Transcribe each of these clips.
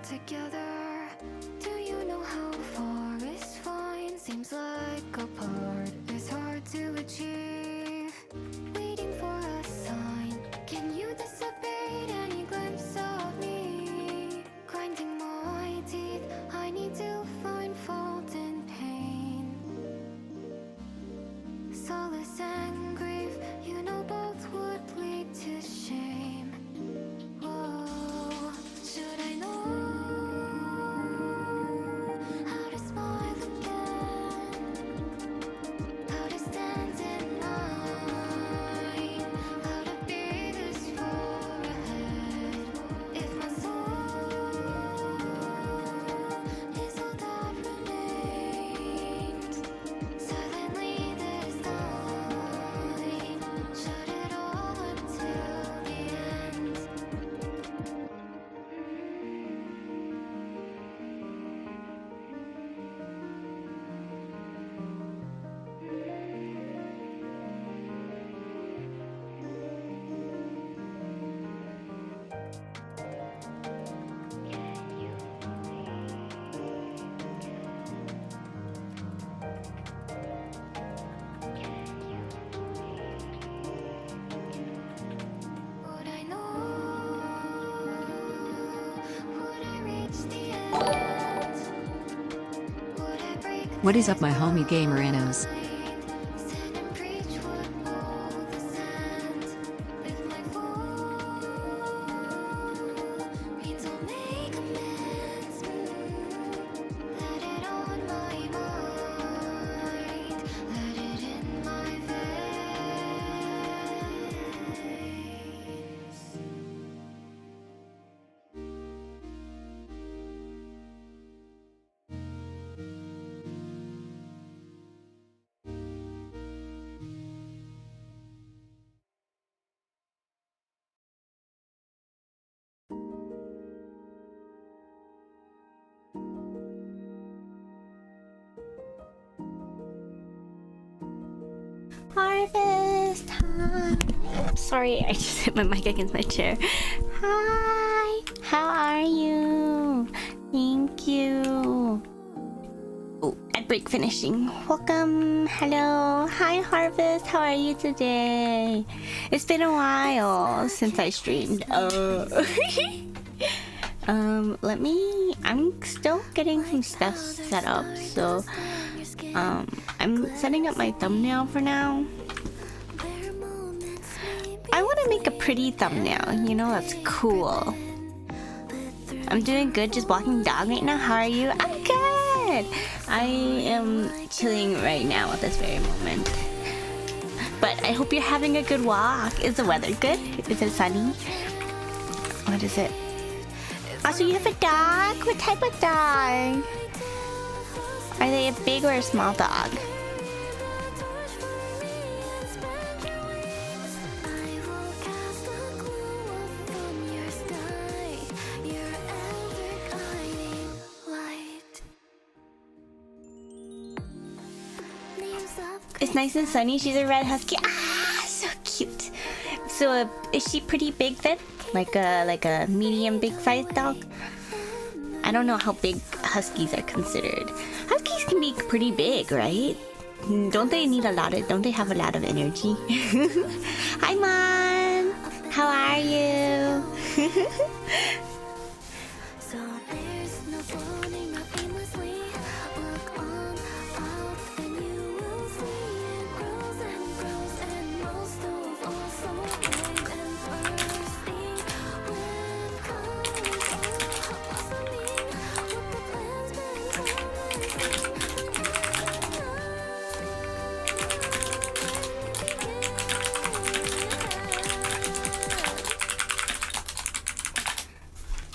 together. Do you know how far is fine? Seems like a part is hard to achieve. Waiting for a sign. Can you dissipate any glimpse of me? Grinding my teeth, I need to find fault and pain. Solace and grief, you know both would lead to shame. Whoa, should I know how to smile again? How to stand in line? How to be this far ahead? If my soul is all that remains, silently this night, shut it all until the end. Would I know? Would I reach the end? Would I break What is up, my homie gamer Anos? Stand and preach would know the sand. If my fall means I'll make amends, let it on my mind, let it in my veins. Harvest time. Sorry, I just hit my mic against my chair. Hi, how are you? Thank you. Oh, at break finishing. Welcome. Hello. Hi, Harvest. How are you today? It's been a while since I streamed. Let me. I'm still getting some stuff set up, so I'm setting up my thumbnail for now. I want to make a pretty thumbnail, you know, that's cool. I'm doing good, just walking dog right now. How are you? I'm good. I am chilling right now at this very moment. But I hope you're having a good walk. Is the weather good? Is it sunny? What is it? Also, you have a dog? What type of dog? Are they a big or a small dog? It's nice and sunny. She's a red husky. Ah, so cute. So, is she pretty big then? Like a medium big sized dog? I don't know how big huskies are considered. Huskies can be pretty big, right? Don't they have a lot of energy? Hi, Mon! How are you? So there's no floating, not aimlessly. Look on up, and you will see it grows and grows, and most of all, so big and thirsty. When comes blossoming, what the plant's been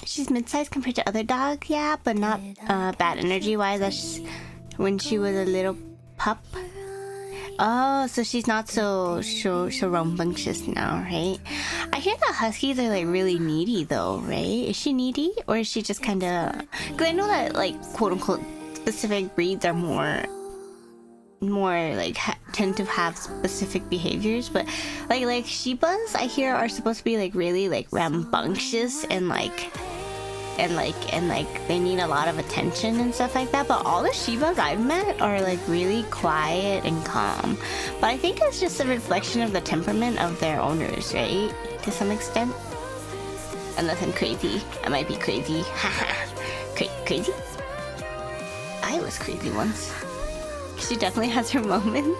She's mid-sized compared to other dogs, yeah, but not bad energy-wise. That's when she was a little pup. Oh, so she's not so rambunctious now, right? I hear that huskies are like really needy though, right? Is she needy, or is she just kind of? Because I know that like quote-unquote specific breeds are more like tend to have specific behaviors, but like Shibas I hear are supposed to be like really like rambunctious and like and they need a lot of attention and stuff like that. But all the Shibas I've met are like really quiet and calm. But I think it's just a reflection of the temperament of their owners, right? To some extent. Unless I'm crazy. I might be crazy. Crazy? I was crazy once. She definitely has her moments.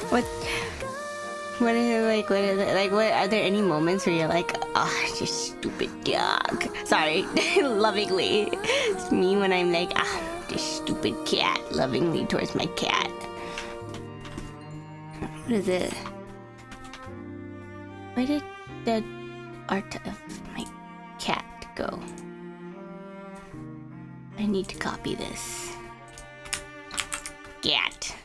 What is it like? What is it like? What are there any moments where you're like, ah, you stupid dog? Sorry, lovingly. It's me when I'm like, ah, this stupid cat, lovingly towards my cat. What is it? Where did the art of my cat go? I need to copy this. Cat.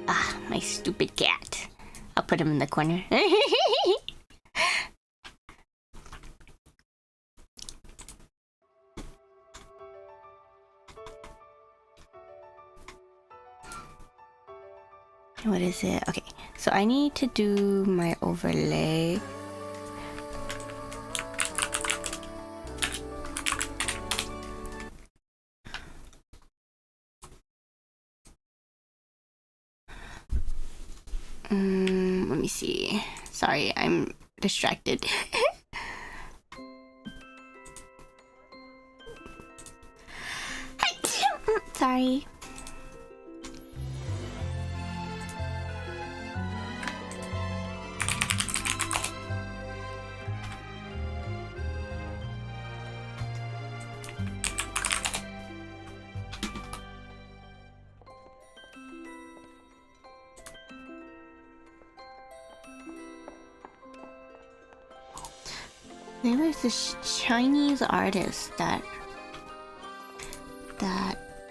Ah, my stupid cat. I'll put him in the corner. What is it? Okay, so I need to do my overlay. Let me see. Sorry, I'm distracted. Sorry. There was this Chinese artist that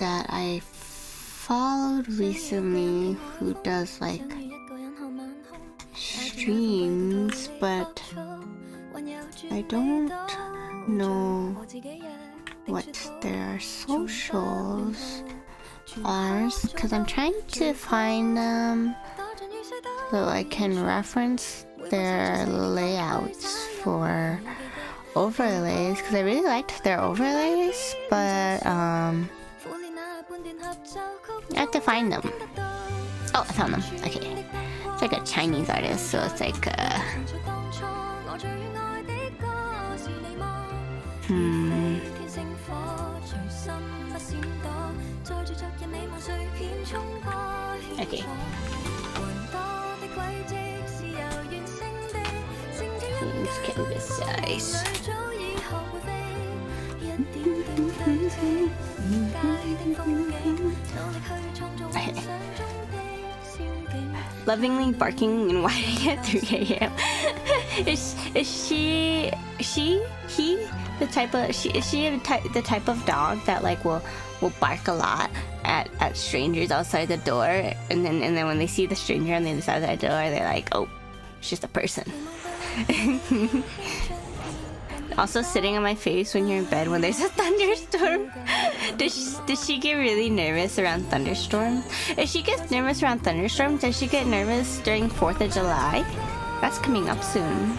I followed recently who does like streams, but I don't know what their socials are because I'm trying to find them so I can reference their layouts for overlays because I really liked their overlays, but I have to find them. Oh, I found them. Okay, it's like a Chinese artist, so it's like okay. Seems canvas size. Lovingly barking and whining at 3 a.m. Is she the type of the type of dog that like will bark a lot at strangers outside the door, and then when they see the stranger on the other side of the door, they're like, oh, it's just a person. Also sitting on my face when you're in bed when there's a thunderstorm. Does she get really nervous around thunderstorms? If she gets nervous around thunderstorms, does she get nervous during 4th of July? That's coming up soon.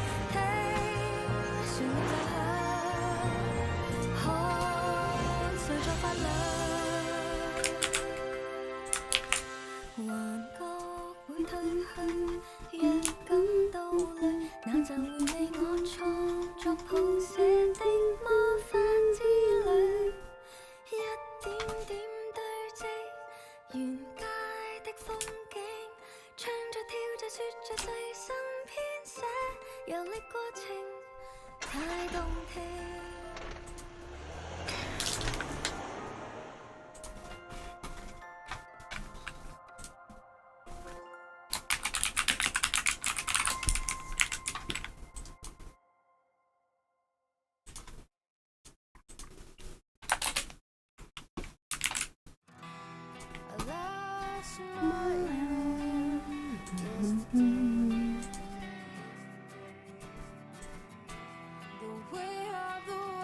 The way of the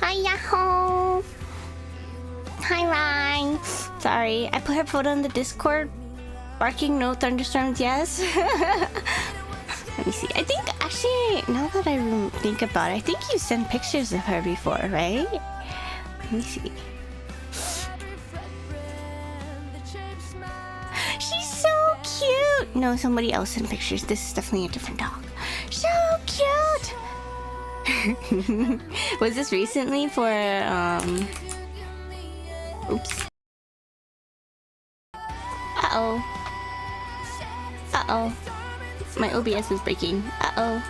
Hi, Yahoo! Hi, Ryan! Sorry, I put her photo in the Discord. Barking, no thunderstorms, yes. Let me see. I think, actually, now that I think about it, I think you sent pictures of her before, right? Let me see. She's so cute! No, somebody else sent pictures. This is definitely a different dog. So cute! Was this recently for, oops. Uh-oh. Uh-oh. My OBS is breaking. Uh-oh.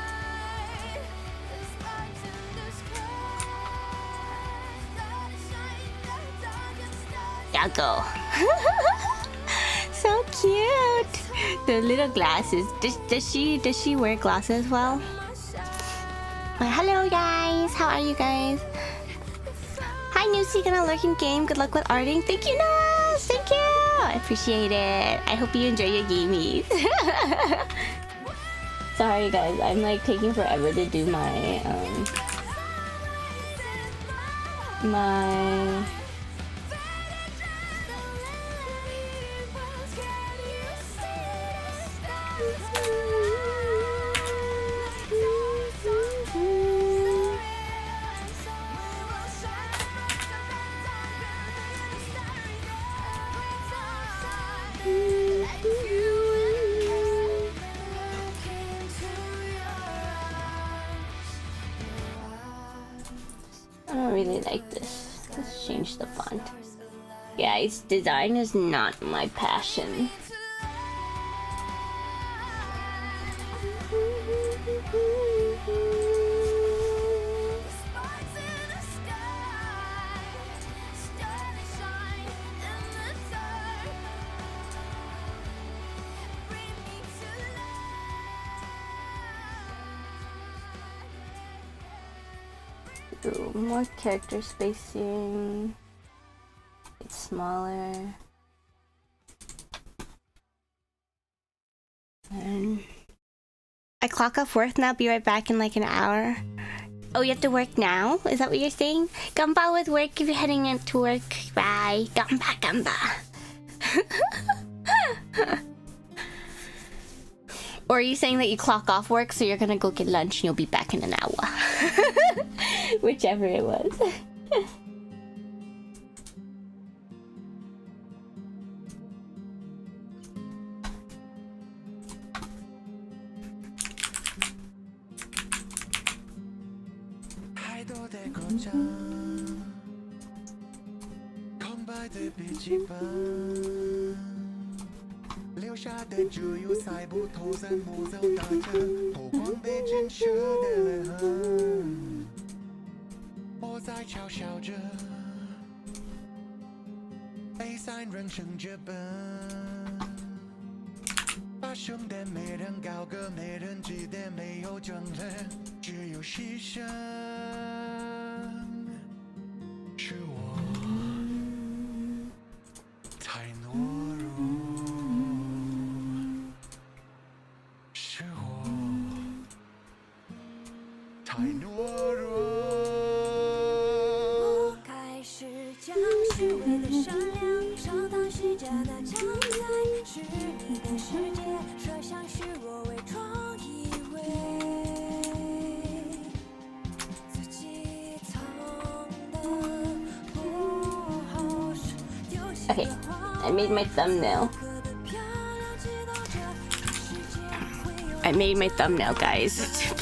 Yeah, go. So cute. The little glasses. Does she wear glasses well? Well, hello guys. How are you guys? Hi Newsy, gonna lurk in game. Good luck with arting. Thank you, Naz. Thank you. I appreciate it. I hope you enjoy your gamies. Sorry guys, I'm like taking forever to do my I don't really like this. Let's change the font. Guys, design is not my passion. More character spacing. It's smaller. And I clock off work now. Be right back in like an hour. Oh, you have to work now? Is that what you're saying? Gamba with work if you're heading into work. Bye. Gamba, gamba. Or are you saying that you clock off work so you're gonna go get lunch and you'll be back in an hour? Whichever it was. Okay, I made my thumbnail. I made my thumbnail, guys.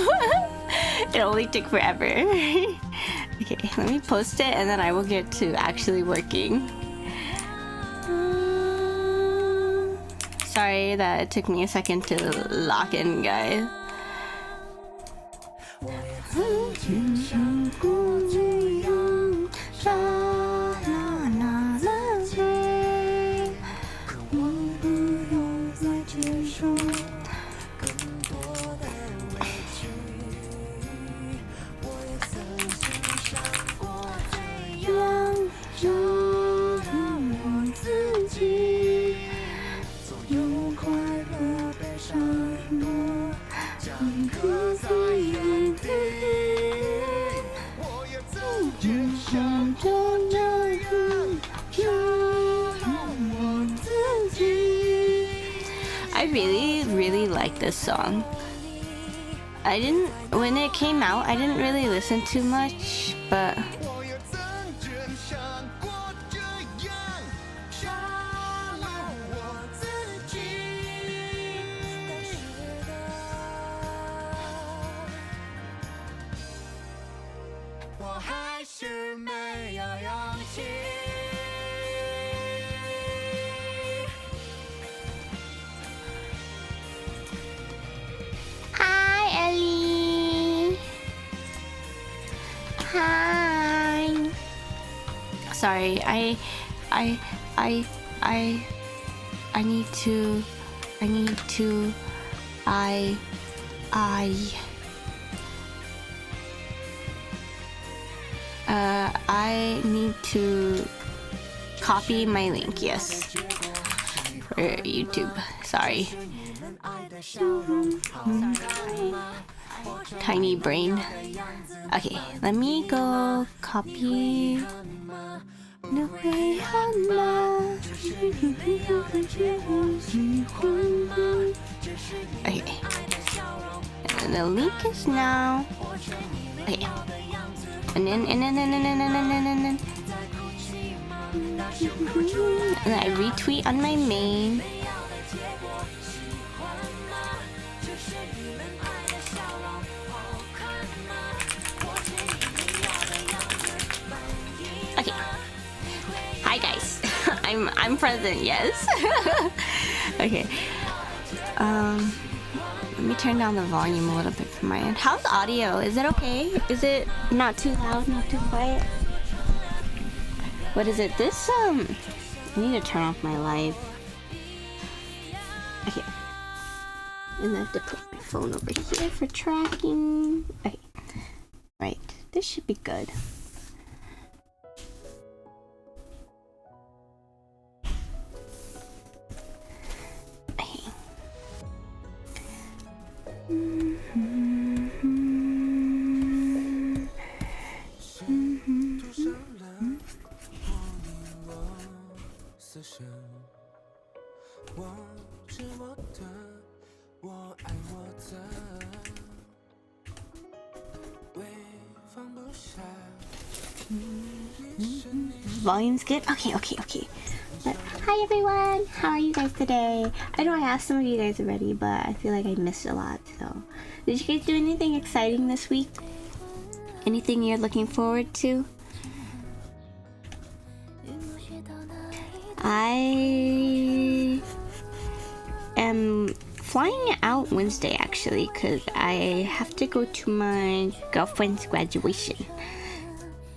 It only took forever. Okay, let me post it and then I will get to actually working. Sorry that it took me a second to lock in, guys. this song. When it came out, I didn't really listen too much, but Hi, Ellie. Hi. Sorry, I need to copy my link, yes. For YouTube. Sorry. Tiny brain. Okay, let me go copy. Okay. And the link is now. Okay. And then I retweet on my main. Okay. Hi guys. I'm present, yes. Okay. Let me turn down the volume a little bit from my end. How's audio? Is it okay? Is it not too loud, not too quiet? What is it? This I need to turn off my live. Okay. And I have to put my phone over here for tracking. Okay. Right. This should be good. Volume's good? Okay. But, hi everyone! How are you guys today? I know I asked some of you guys already, but I feel like I missed a lot, so... Did you guys do anything exciting this week? Anything you're looking forward to? I am flying out Wednesday actually, because I have to go to my girlfriend's graduation.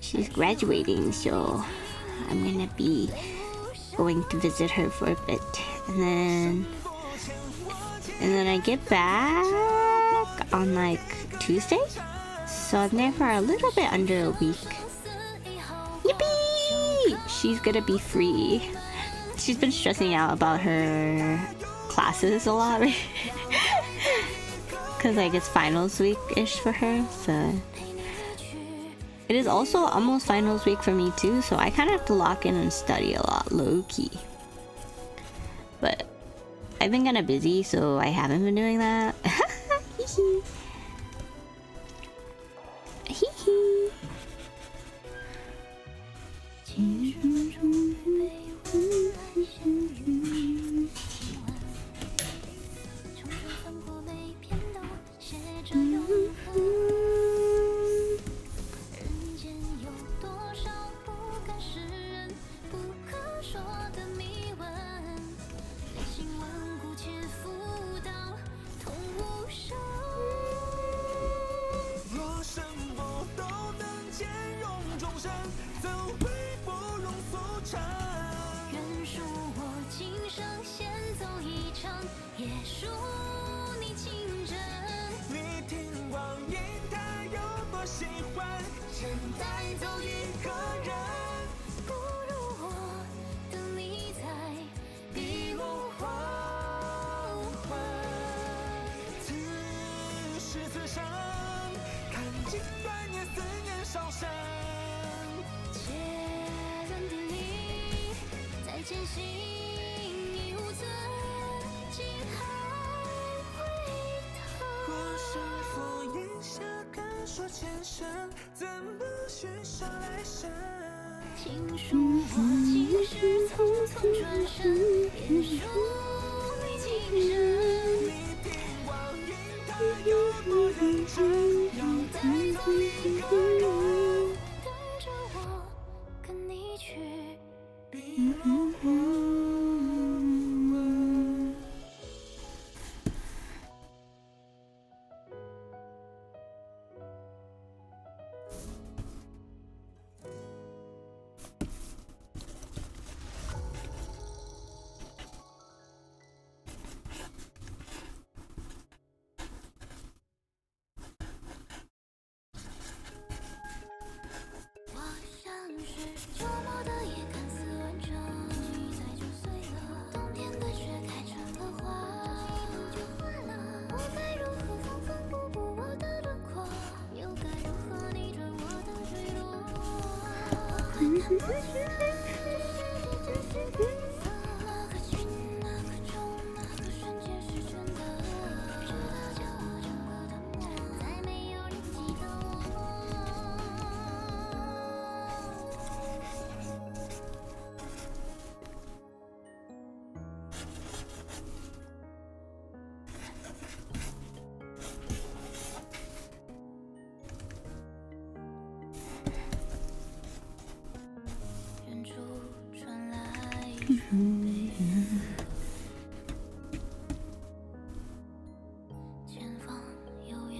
She's graduating, so I'm gonna be going to visit her for a bit, and then I get back on like Tuesday, so I'm there for a little bit under a week. Yippee! She's gonna be free. She's been stressing out about her classes a lot, because like it's finals week-ish for her, so it is also almost finals week for me too, so I kind of have to lock in and study a lot, low-key. But I've been kind of busy, so I haven't been doing that. 请恕我今世匆匆转身，别说你情深。你带走一个人，跟着我，跟你去。我像是周末的夜，看似完整，一载就碎了。冬天的雪开成了花，就化了。我该如何缝缝补补我的轮廓？又该如何逆转我的坠落？我快看不清了，这世界真实的颜色。那个轻，那个重，那个瞬间是真的。直到将我整个吞没，再没有人记得我。远处传来一声悲鸣，前方有烟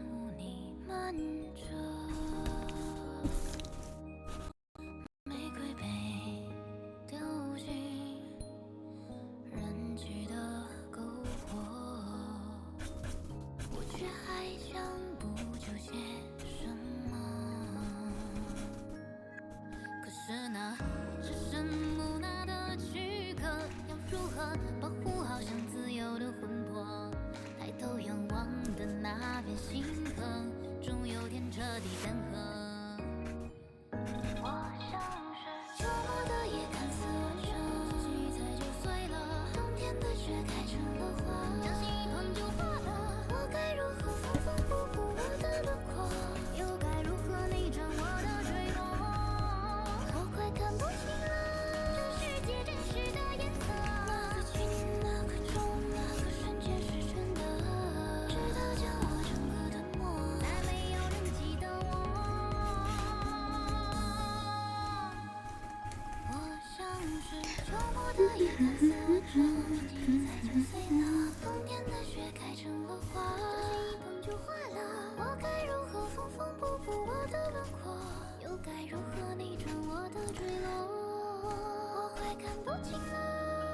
雾弥漫着，玫瑰被丢进人迹的篝火，我却还想补救些什么。可是那只剩木讷的躯壳，要如何保护好想自由的魂魄？抬头仰望的那片星河，终有天彻底干涸。我像是周末的夜，看似完整，一载就碎了。冬天的雪开成了花，相信一碰就化了。我该如何缝缝补补我的轮廓？又该如何逆转我的坠落？我快看不清了，这世界真实的颜色。那个轻，那个重，那个瞬间是真的。直到将我整个吞没，再没有人记得我。我像是周末的夜，看似完整，一载就碎了。冬天的雪开成了花，一碰就化了。我该如何缝缝补补我的轮廓？又该如何逆转我的坠落？我快看不清了，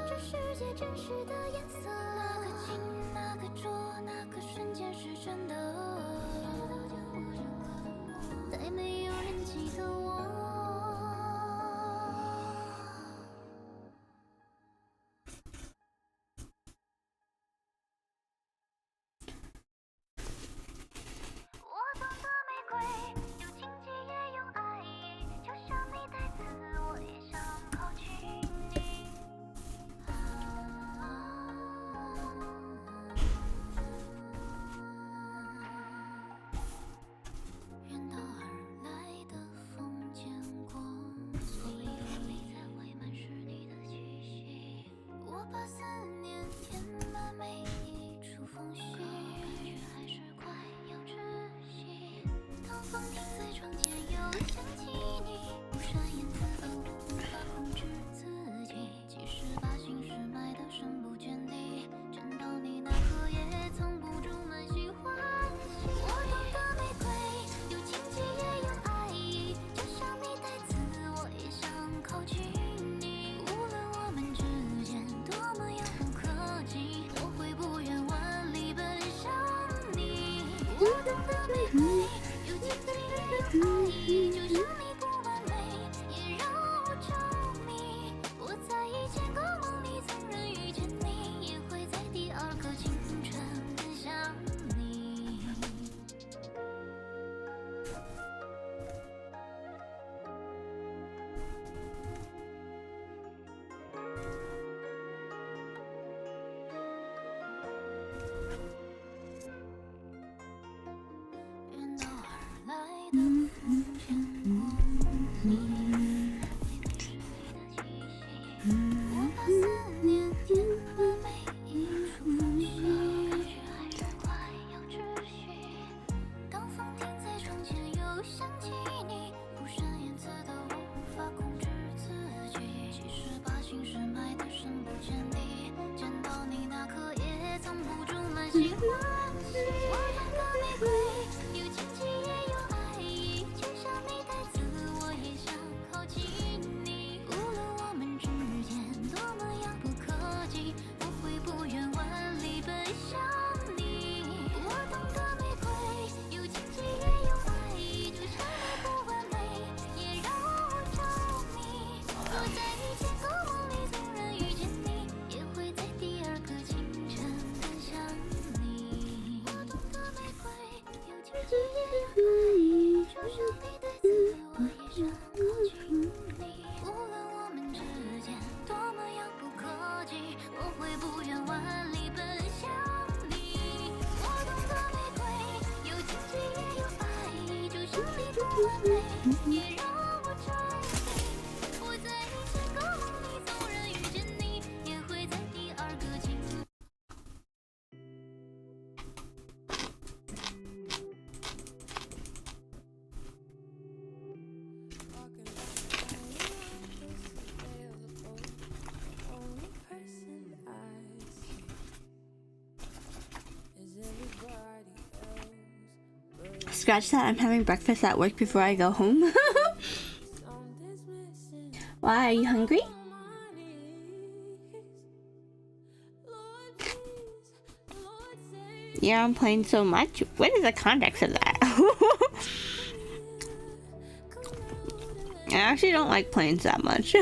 这世界真实的颜色。那个轻，那个浊，那个瞬间是真的。再没有人记得我。我送的玫瑰，有荆棘也有爱意，就像你带刺，我也想靠近你。远道而来的风见过，所以你才会满是你的气息。我把思念填满每一处缝隙，感觉还是快要窒息。当风停在窗前，又想起你，不善言辞而我无法控制自己。即使把心事埋得深不见底，见到你那刻也藏不住满心欢喜。我懂得玫瑰，有荆棘也有爱意，就像你带刺，我也想靠近你。无论我们之间多么遥不可及，我会不远万里奔向你。我懂得玫瑰，有荆棘也有 Scratch that, I'm having breakfast at work before I go home. Why, are you hungry? Yeah, I'm playing so much. What is the context of that? I actually don't like planes that much.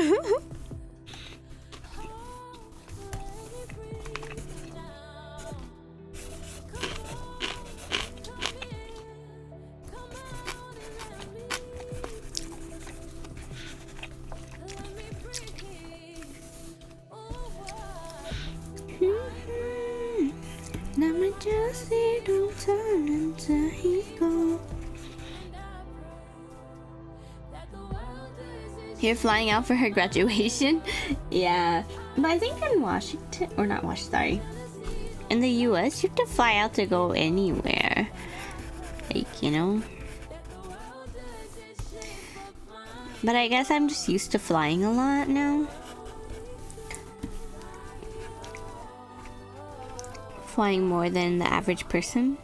You're flying out for her graduation? Yeah. But I think in Washington, or not Washington, sorry. In the US, you have to fly out to go anywhere. Like, you know? But I guess I'm just used to flying a lot now. Flying more than the average person.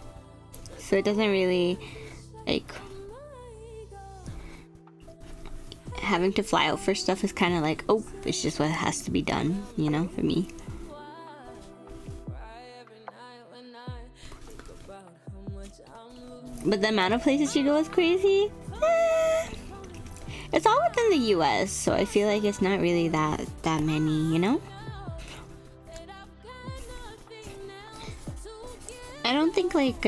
So it doesn't really, like... having to fly out for stuff is kind of like, oh, it's just what has to be done, you know, for me. But the amount of places you go is crazy. It's all within the US, so I feel like it's not really that many, you know? I don't think like,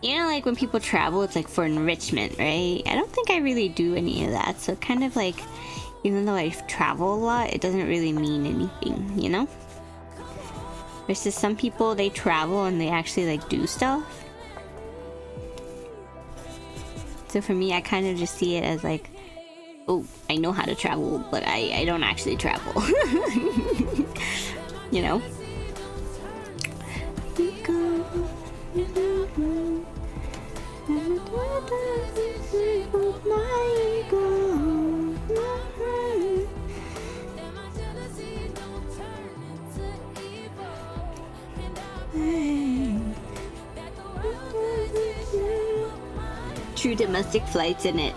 you know, like when people travel, it's like for enrichment, right? I don't think I really do any of that. So kind of like, even though I travel a lot, it doesn't really mean anything, you know? Versus some people, they travel and they actually like do stuff. So for me, I kind of just see it as like, oh, I know how to travel, but I don't actually travel. You know? True domestic flights in it.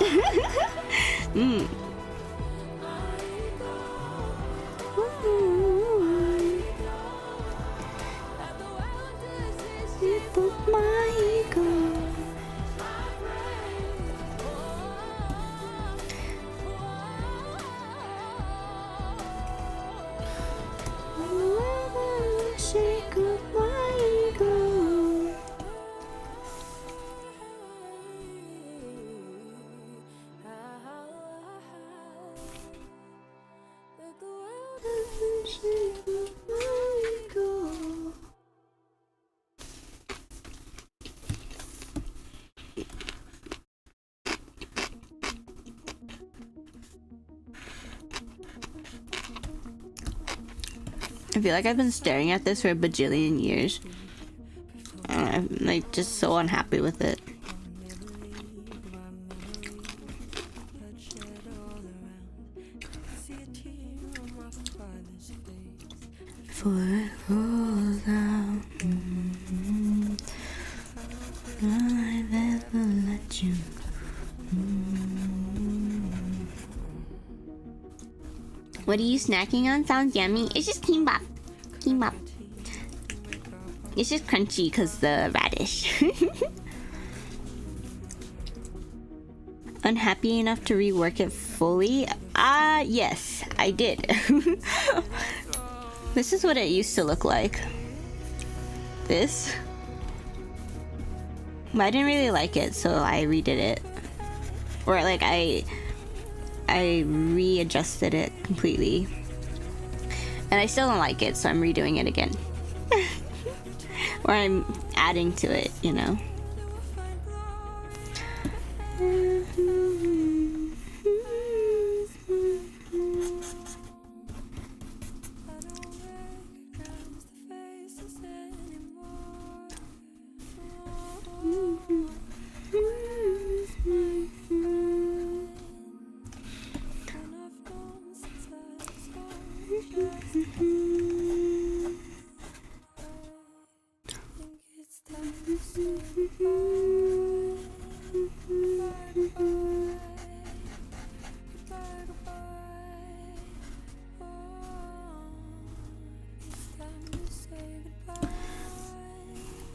I feel like I've been staring at this for a bajillion years. I'm like just so unhappy with it. before it goes out. I've ever let you. What are you snacking on? Sounds yummy. It's just kimbap. Kimbap. It's just crunchy because the radish. Unhappy enough to rework it fully? Yes, I did. This is what it used to look like. This. But I didn't really like it, so I redid it. Or like I readjusted it completely. And I still don't like it, so I'm redoing it again. Or I'm adding to it, you know.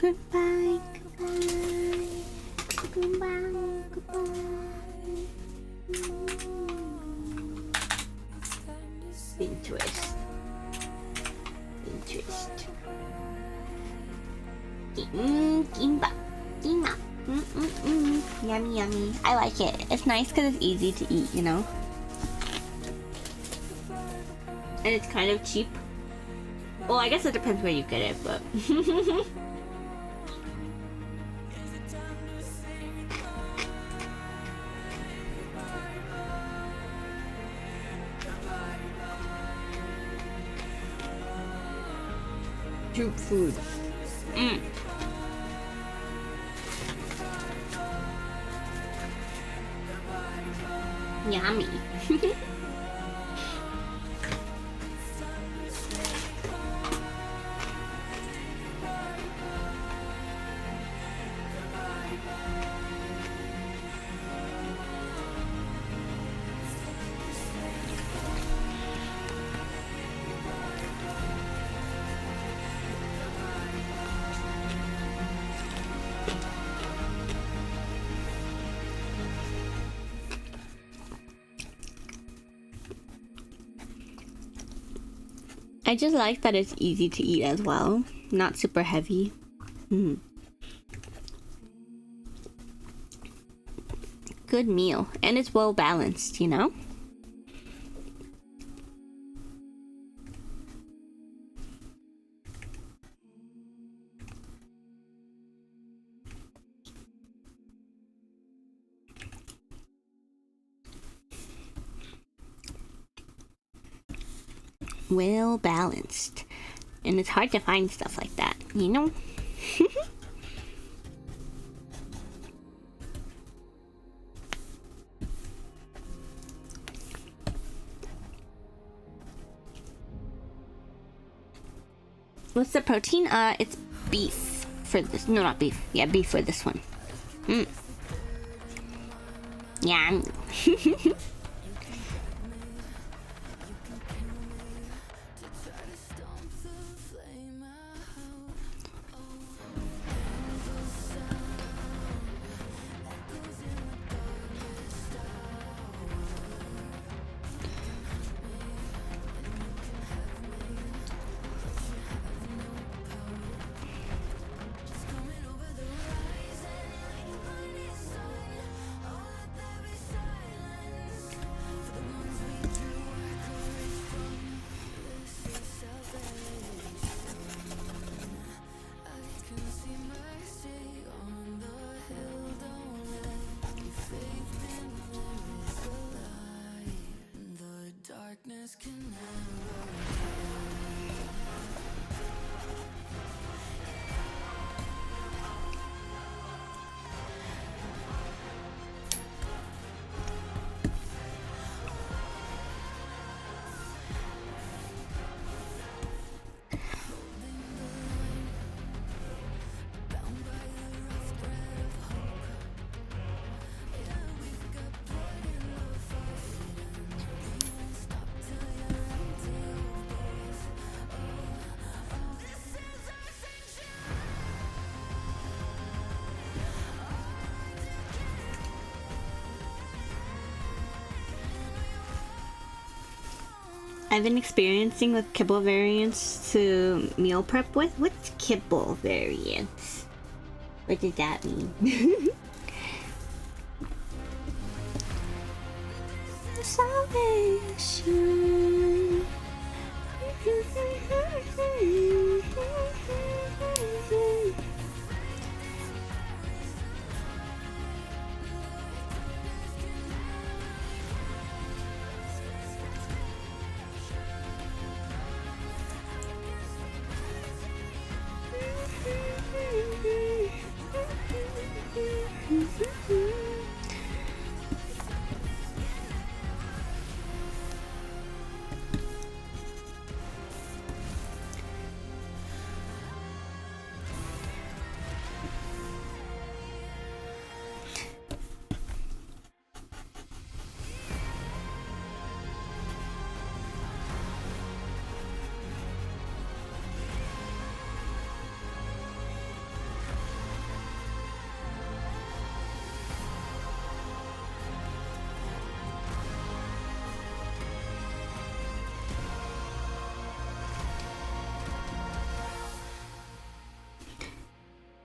Goodbye, goodbye, goodbye, goodbye. Pinterest. Kimbap. Kimbap. Yummy, yummy. I like it. It's nice because it's easy to eat, you know? And it's kind of cheap. Well, I guess it depends where you get it, but... Troop food. Yummy. I just like that it's easy to eat as well. Not super heavy. Good meal. And it's well balanced, you know? Well balanced. And it's hard to find stuff like that, you know? What's the protein? It's beef for this. No, not beef. Yeah, beef for this one. Yeah. I've been experiencing with kibble variants to meal prep with. What's kibble variants? What does that mean? Salvation.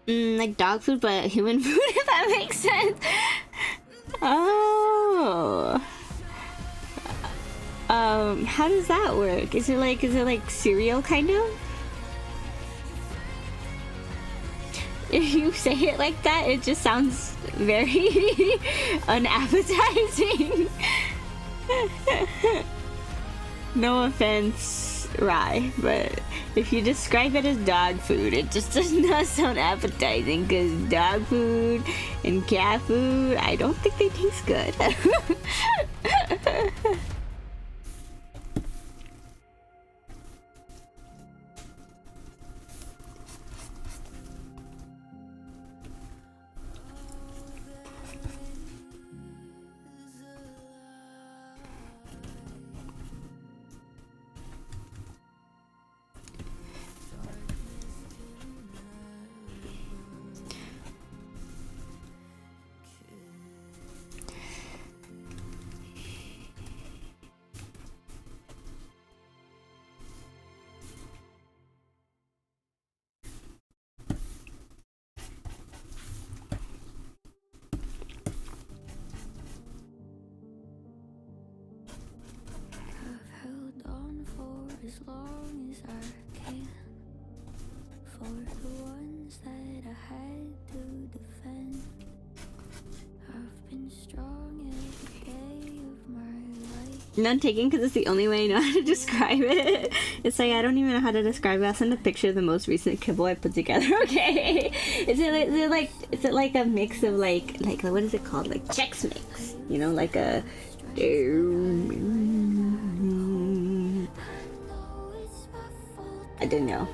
Like dog food, but human food, if that makes sense. Oh. How does that work? Is it like cereal kind of? If you say it like that, it just sounds very unappetizing. No offense, Rye, but if you describe it as dog food, it just does not sound appetizing, because dog food and cat food, I don't think they taste good. As long as I can, for the ones that I had to defend. I've been strong every day of my life. None taken, because it's the only way I know how to describe it. It's like I don't even know how to describe it. I'll send a picture of the most recent kibble I put together. Okay, is it like a mix of like what is it called, like Chex Mix, you know, like a I don't know.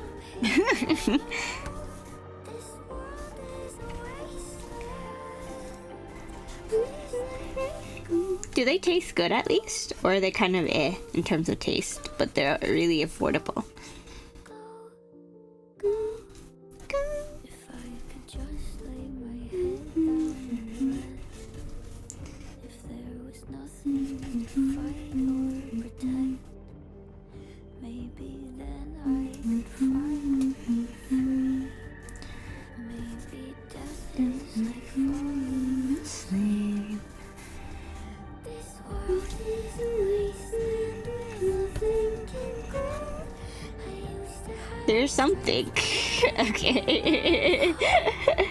Do they taste good at least? Or are they kind of in terms of taste, but they're really affordable? If I could just lay my head down and rest. If there was nothing to fight or pretend, maybe then I could finally be free. Maybe death is like falling asleep. This world is a wasteland where nothing can grow. I used to have There's something. Okay. I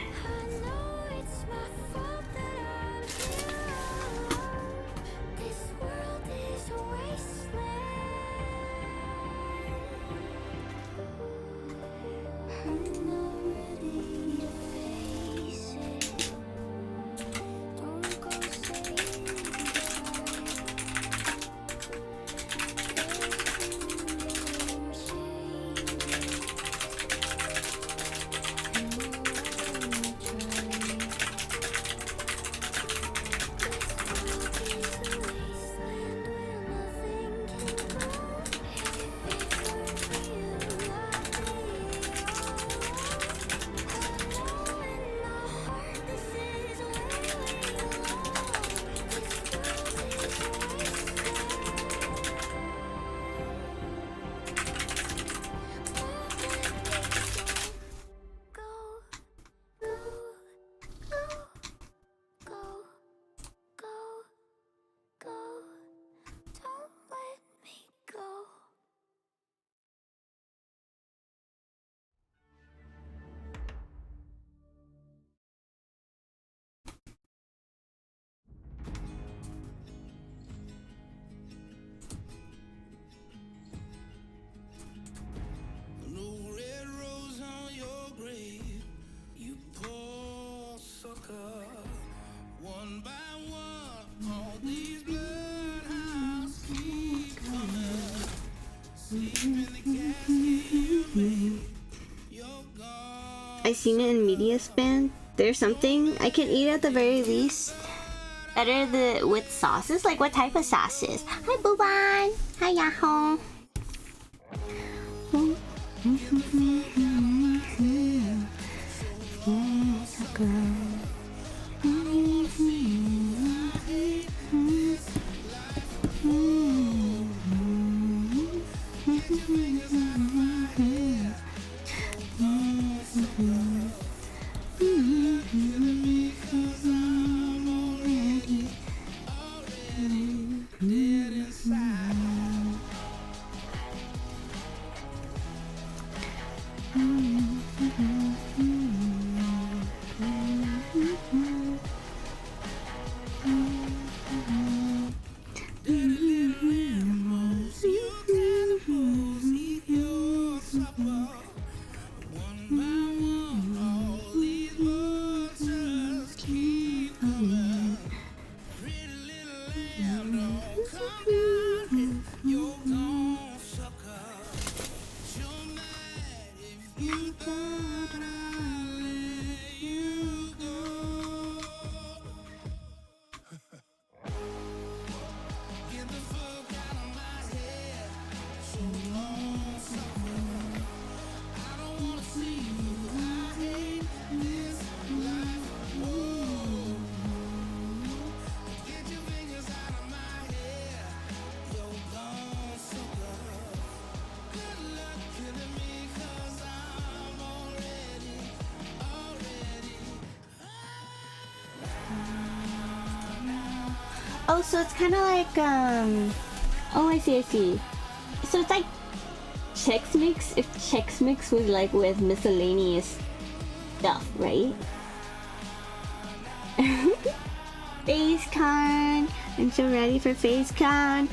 know it's my fault that I'm here. This world is a wasteland. I'm not ready to face it. Don't go saying goodbye. I seen it in media span. There's something I can eat at the very least. Better with sauces? Like what type of sauces? Hi Booban! Hi Yahoo! Oh, so it's kind of like, oh, I see. So it's like Chex Mix, if Chex Mix was like with miscellaneous stuff, right? FaceCon! I'm so ready for FaceCon.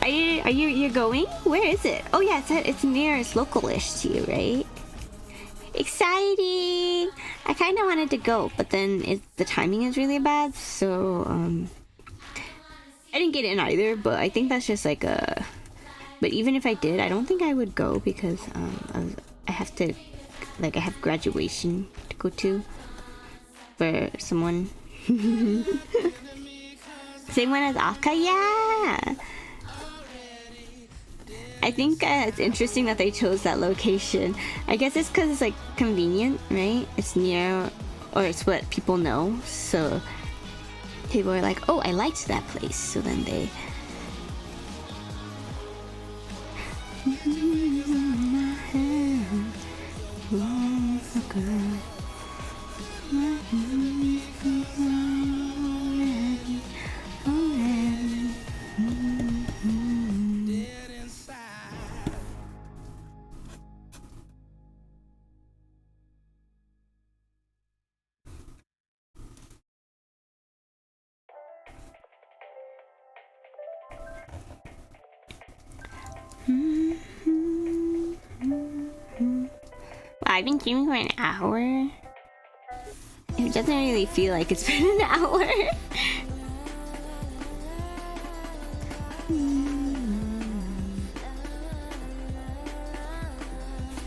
Are you going? Where is it? Oh yeah, it's near, it's localish to you, right? Exciting! I kind of wanted to go, but then the timing is really bad, so I didn't get in either. But I think that's just like a. But even if I did, I don't think I would go because I have to, like, I have graduation to go to for someone. Same one as Aka, yeah. I think it's interesting that they chose that location. I guess it's because it's like convenient, right? It's near, or it's what people know. So people are like, oh, I liked that place. So then they. I've been streaming for an hour. It doesn't really feel like it's been an hour.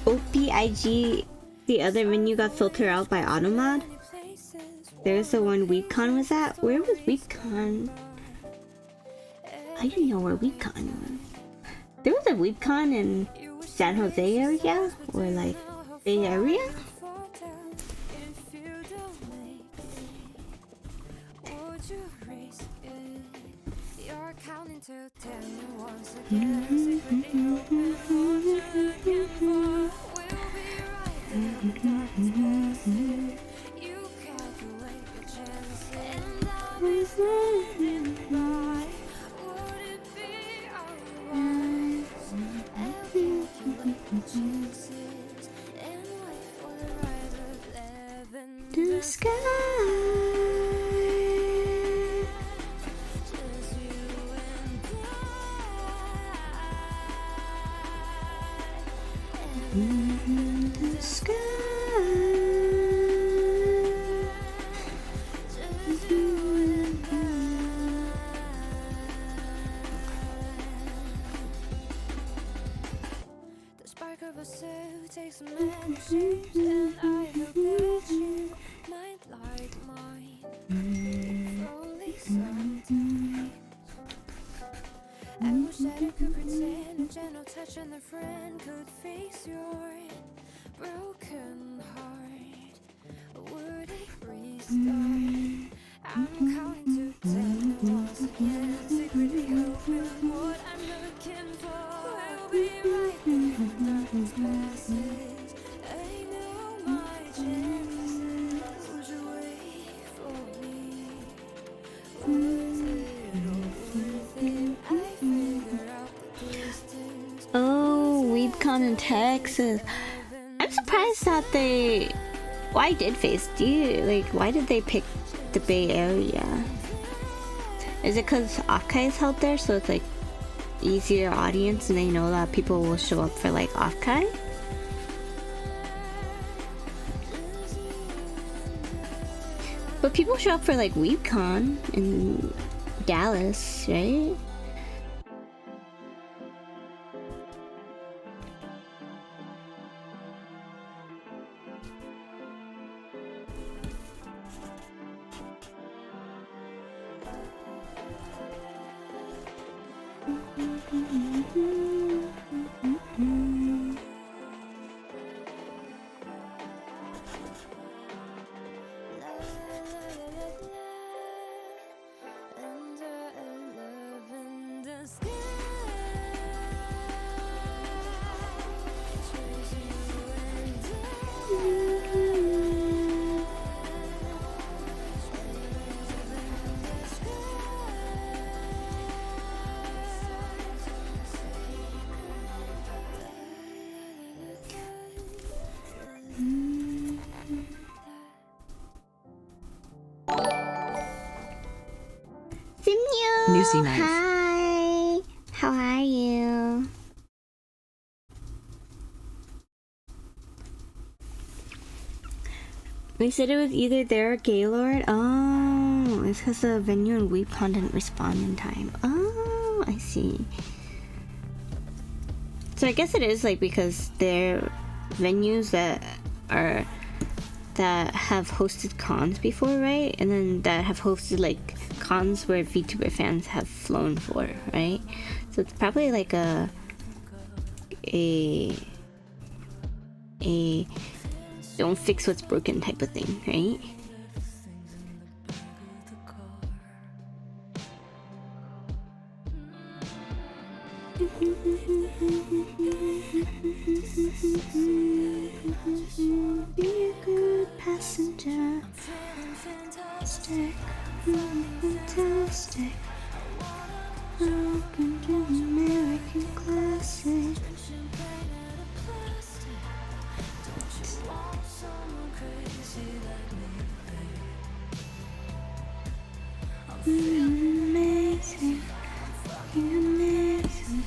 OPIG, the other menu got filtered out by Automod. There's the one WeebCon was at. Where was WeebCon? I didn't know where WeebCon was. There was a WeebCon in San Jose area? Or like Bay Area? The sky. The sky. The spark of a soul takes a man. Oh, WeebCon in Texas. I'm surprised that they. Why did Face do? Like, why did they pick the Bay Area? Is it because Offkai is held there, so it's like easier audience, and they know that people will show up for like Offkai? But people show up for like WeebCon in Dallas, right? Newsy Knife. Hi, how are you? They said it was either there or Gaylord. Oh, it's because the venue and WeebCon didn't respond in time. Oh, I see. So I guess it is like because they're venues that have hosted cons before, right? And then that have hosted like cons where VTuber fans have flown for, right? So it's probably like a don't fix what's broken type of thing, right? Be a good passenger. Fantastic. Fantastic. Welcome to American Classic. Amazing. Amazing.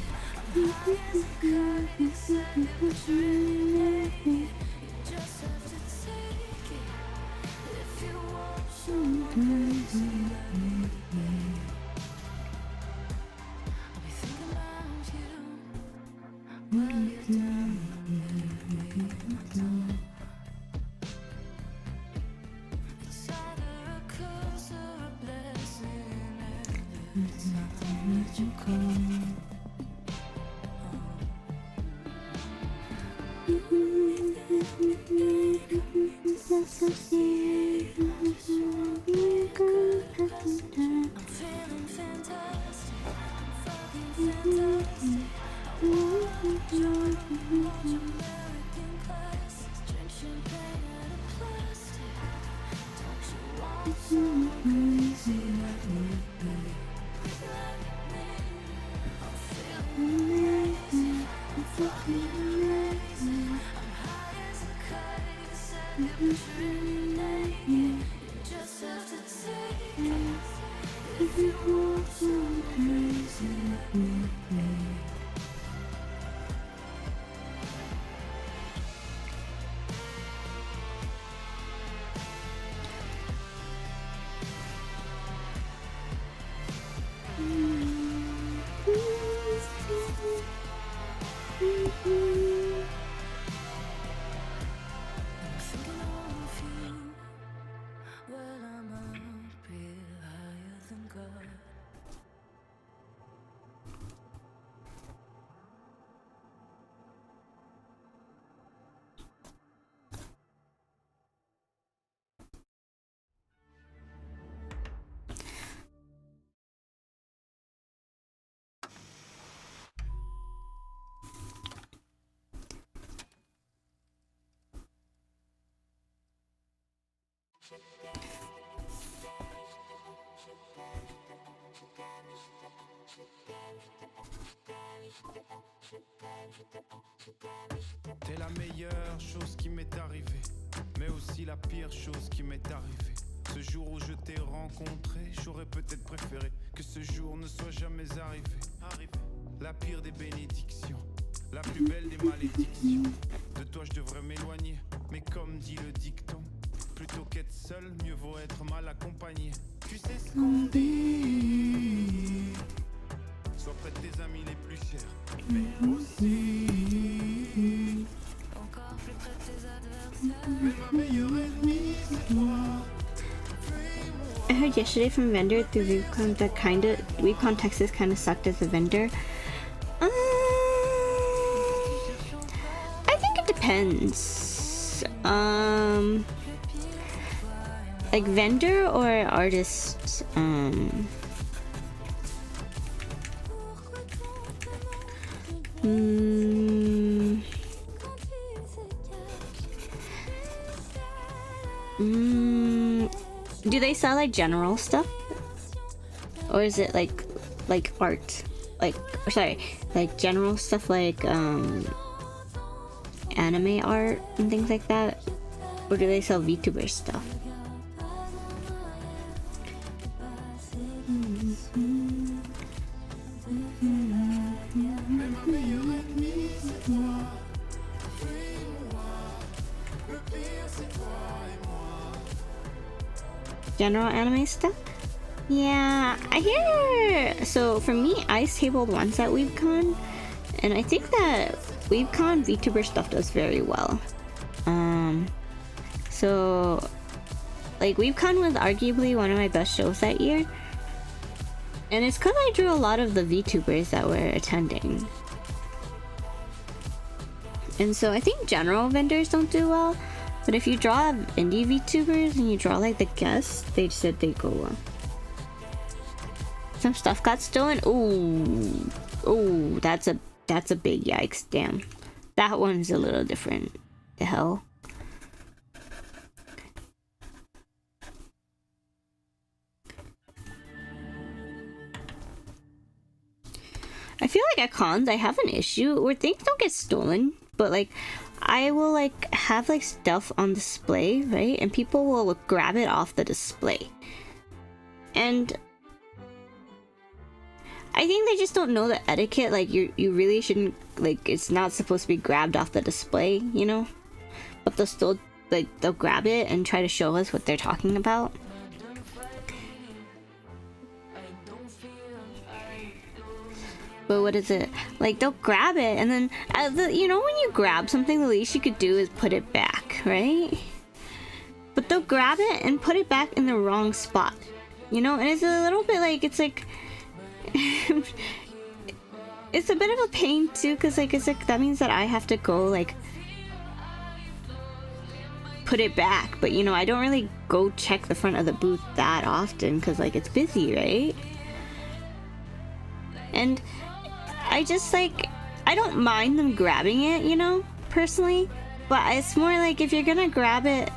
T'es la meilleure chose qui m'est arrivée, mais aussi la pire chose qui m'est arrivée. Ce jour où je t'ai rencontré, j'aurais peut-être préféré que ce jour ne soit jamais arrivé. La pire des bénédictions, la plus belle des malédictions. De toi je devrais m'éloigner, mais comme dit le dicton, plutôt qu'être seul, mieux vaut être mal accompagné. Tu sais ce qu'on dit, sois près de tes amis les plus chers, mais aussi encore plus près de tes adversaires. Mais ma meilleure ennemie, c'est toi. I heard yesterday from a vendor through Weebcon that Weebcon Texas kinda sucked as a vendor. I think it depends. Like vendor or artist. Do they sell like general stuff, or is it like art, like general stuff like anime art and things like that, or do they sell VTuber stuff? General anime stuff? Yeah, I hear. So for me, I tabled once at Weebcon, and I think that Weebcon VTuber stuff does very well. So like Weebcon was arguably one of my best shows that year, and it's because I drew a lot of the VTubers that were attending. And so I think general vendors don't do well. But if you draw indie VTubers and you draw like the guests, they said they go well. Some stuff got stolen. Ooh, that's a big yikes. Damn, that one's a little different. The hell. I feel like at cons I have an issue where things don't get stolen, but like I will like have like stuff on display, right? And people will grab it off the display. And I think they just don't know the etiquette. Like you really shouldn't, like it's not supposed to be grabbed off the display, you know? But they'll still like they'll grab it and try to show us what they're talking about. But what is it? Like they'll grab it and then you know when you grab something, the least you could do is put it back, right? But they'll grab it and put it back in the wrong spot, you know? And it's a little bit like it's like it's a bit of a pain too, because like it's like that means that I have to go like put it back. But you know, I don't really go check the front of the booth that often because like it's busy, right? And I just like I don't mind them grabbing it, you know, personally, but it's more like if you're gonna grab it,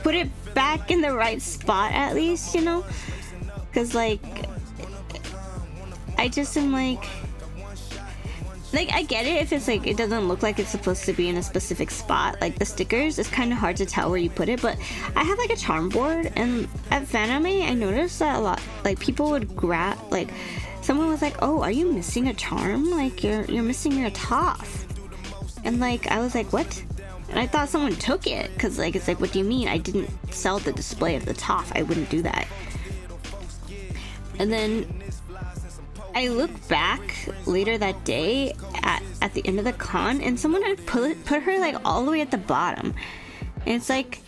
put it back in the right spot at least, you know, because like I just am like I get it if it's like it doesn't look like it's supposed to be in a specific spot, like the stickers, it's kind of hard to tell where you put it. But I have like a charm board, and at Fanime I noticed that a lot, like people would grab, like someone was like, oh, are you missing a charm? Like you're missing your Toph. And like I was like, what? And I thought someone took it, because like it's like, what do you mean? I didn't sell the display of the Toph. I wouldn't do that. And then I look back later that day at the end of the con, and someone had put her like all the way at the bottom, and it's like,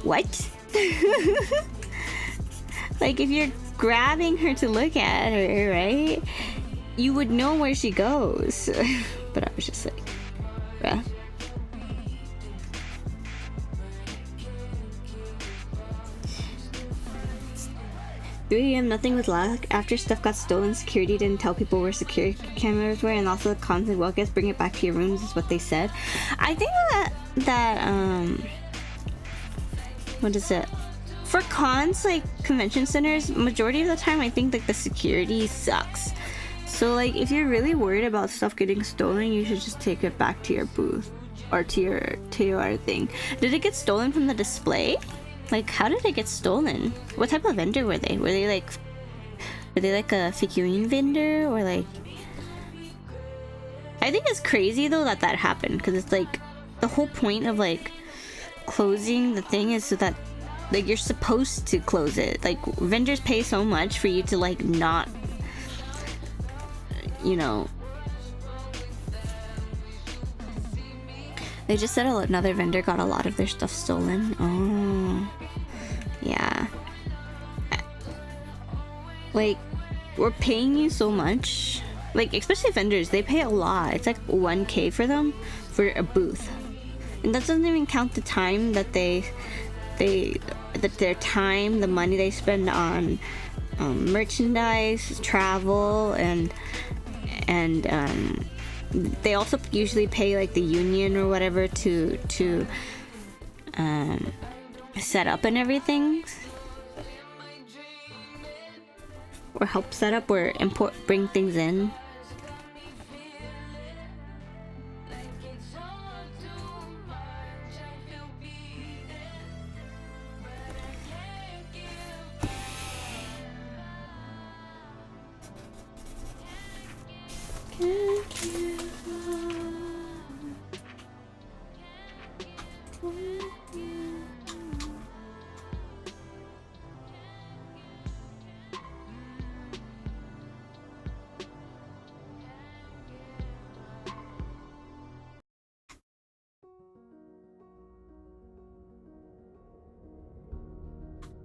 what? Like if you're grabbing her to look at her, right, you would know where she goes. But I was just like, bruh. 3 a.m. nothing was luck. After stuff got stolen, security didn't tell people where security cameras were, and also the cons and well, guess bring it back to your rooms is what they said. I think that what is it? For cons, like convention centers, majority of the time I think like the security sucks. So like if you're really worried about stuff getting stolen, you should just take it back to your booth or to your thing. Did it get stolen from the display? Like how did it get stolen? What type of vendor were they? Were they like a figurine vendor or like? I think it's crazy though that happened, because it's like the whole point of like closing the thing is so that like you're supposed to close it. Like vendors pay so much for you to like not, you know. They just said another vendor got a lot of their stuff stolen. Oh yeah, like we're paying you so much, like especially vendors, they pay a lot. It's like 1K for them for a booth, and that doesn't even count the time that their time, the money they spend on merchandise, travel, and they also usually pay like the union or whatever to set up and everything, or help set up or bring things in.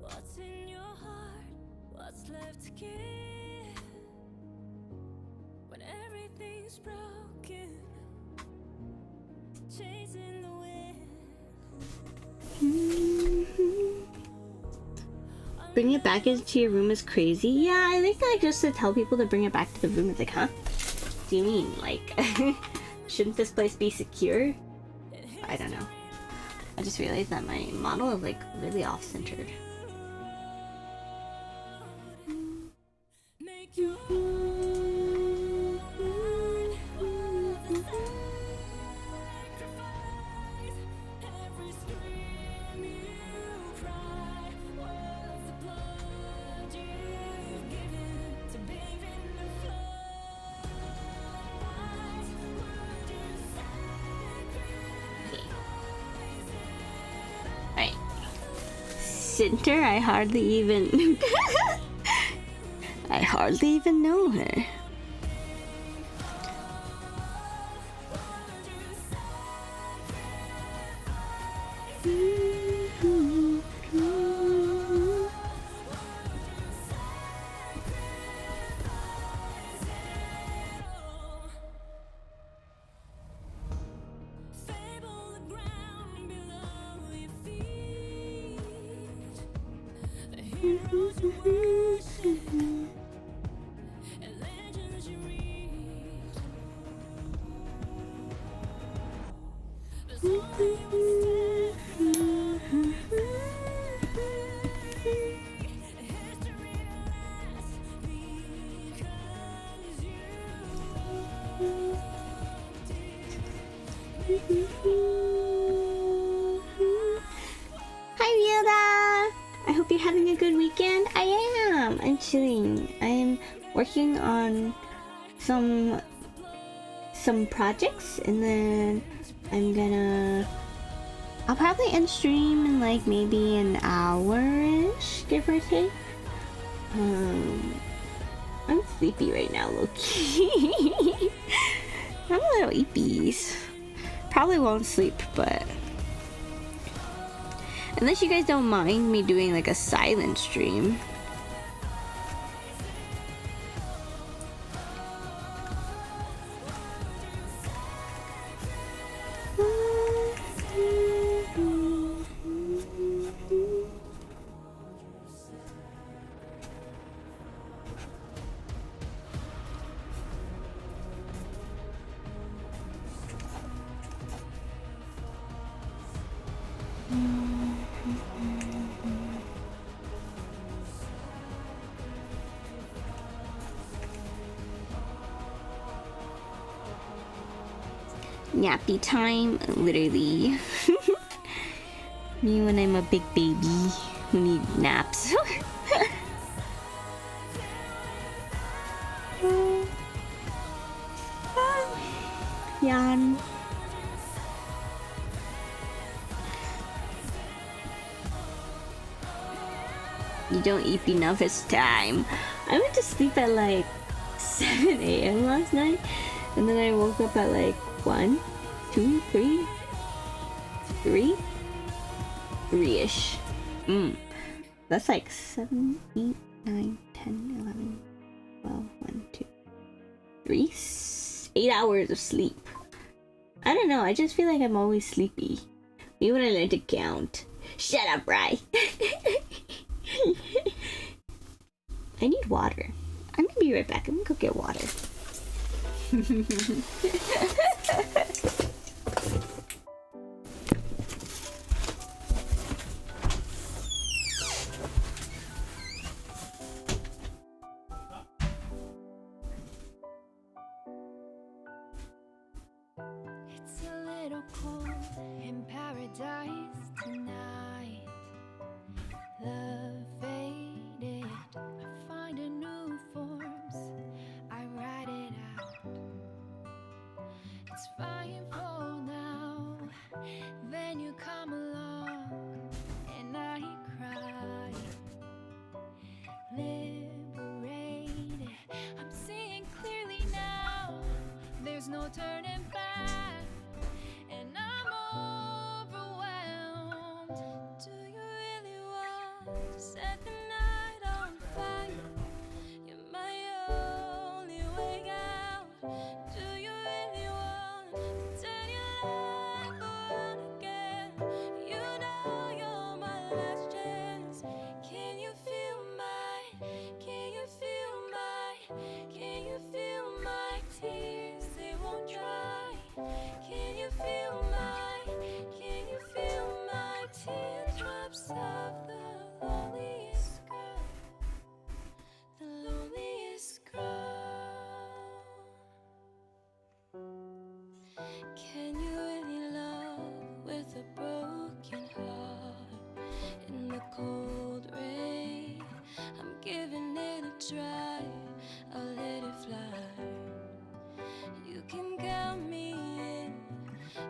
What's in your heart? What's left to give? When everything's broken, chasing the wind. Bring it back into your room is crazy. Yeah, I think like just to tell people to bring it back to the room. It's like, huh? What do you mean? Like, shouldn't this place be secure? I don't know. I just realized that my model is like really off-centered. Make your own sacrifice. Every scream you cry was the blood you've given to bathe in the flood. Would you sacrifice? Right. Center, I hardly even I hardly even know her. Fable the ground below your feet. The heroes you worship and legends you read. There's only one step. History lasts because you Hi Ryuda! I hope you're having a good weekend. I am! I'm chilling. I'm working on some projects, and then I'll probably end stream in like maybe an hour-ish, give or take. I'm sleepy right now, low-key. I'm a little eepies. Probably won't sleep, but unless you guys don't mind me doing like a silent stream. nappy time, literally. Me when I'm a big baby who need naps. Yawn. You don't eat enough, it's time. I went to sleep at like 7 a.m. last night, and then I woke up at like 1, 2, 3, 3-ish. That's like 7, 8, 9, 10, 11, 12, 1, 2, 3, 8 hours of sleep. I don't know, I just feel like I'm always sleepy. Maybe when I learn to count. Shut up, Rye. I need water. I'm gonna be right back. I'm gonna go get water. It's a little cold in paradise tonight. Love faded, I find a new forms, I write it out. It's fine for now, then you come along and I cry. Liberated, I'm seeing clearly now, there's no turning back, and I'm overwhelmed. Do you really want to set the night on fire? You're my only way out. Do you really want to turn your life around again? You know you're my last chance. Can you feel my, can you feel my, can you feel my tears? They won't dry. Can you feel my, can you feel my teardrops of the loneliest girl, the loneliest girl? Can you really love with a broken heart in the cold rain? I'm giving it a try, I'll let it fly. You can count me in,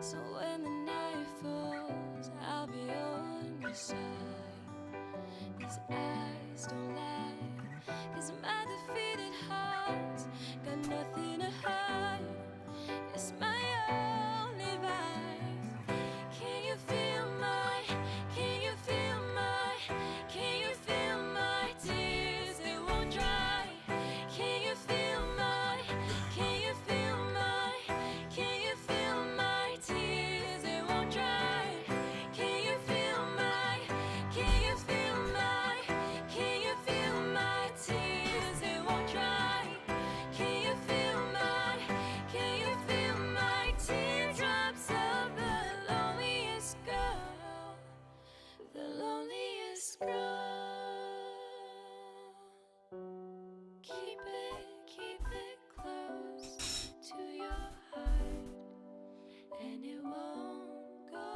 so when the night falls, I'll be on your side. These eyes don't lie, 'cause my defeated heart got nothing to hide. It's my only vice. Can you feel my, can you feel my, can you feel my tears? They won't dry. Can you feel my, can you feel my, can you feel my tears? They won't dry. Can you feel my, can you feel my, can you feel my tears? They won't dry. Can you feel my, can you feel my teardrops of the loneliest girl, the loneliest girl? Keep it close to your heart, and it won't go.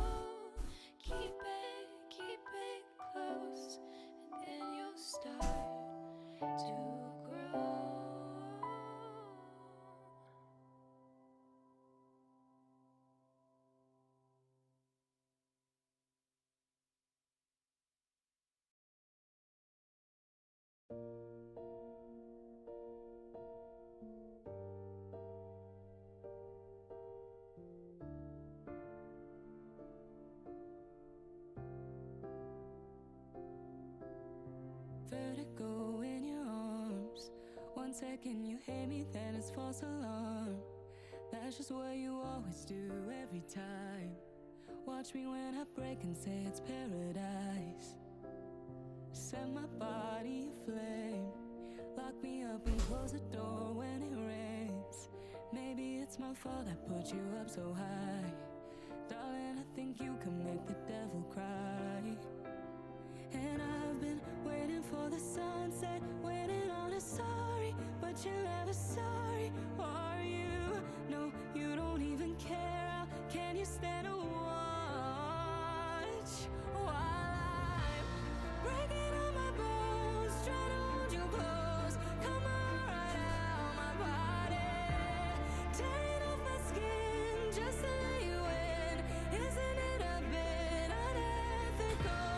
Keep it close, and then you'll start to grow. Vertigo in your arms. 1 second you hate me, then it's false alarm. That's just what you always do every time. Watch me when I break and say it's paradise. Set my body aflame. Lock me up and close the door when it rains. Maybe it's my fault I put you up so high. Darling, I think you can make the devil cry. And I've been waiting for the sunset, waiting on a sorry, but you're never sorry, are you? No, you don't even care. I'll you stand and watch while I'm breaking all my bones, trying to hold you close? Come on right out my body, tearing off my skin just to let you in. Isn't it a bit unethical?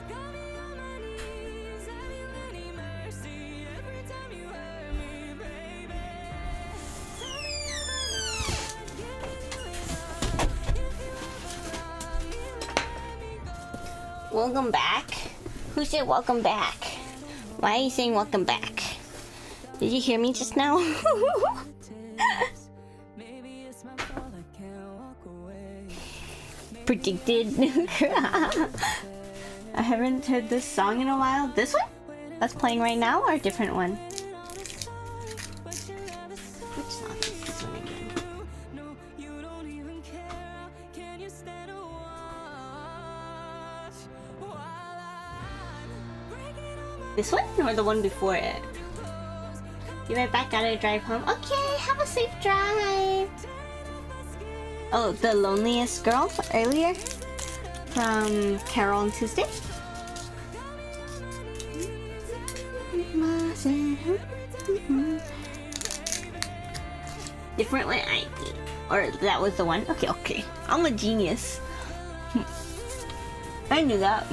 Got me on my knees. Have you any mercy every time you hurt me, baby? Tell me if I'm not giving you enough. If you ever love me, let me go. Welcome back. Who said welcome back? Why are you saying welcome back? Did you hear me just now? Maybe it's my fault I can't walk away. Predicted. I haven't heard this song in a while. This one? That's playing right now or a different one? Which song is this one again? No, you don't even care. Can you stand and watch while I'm breaking all my This one or the one before it? Be right back, gotta drive home. Okay, have a safe drive. Oh, The Loneliest Girl earlier from Carol and Tuesday. Different way I think. Or that was the one. Okay, okay. I'm a genius. I knew that.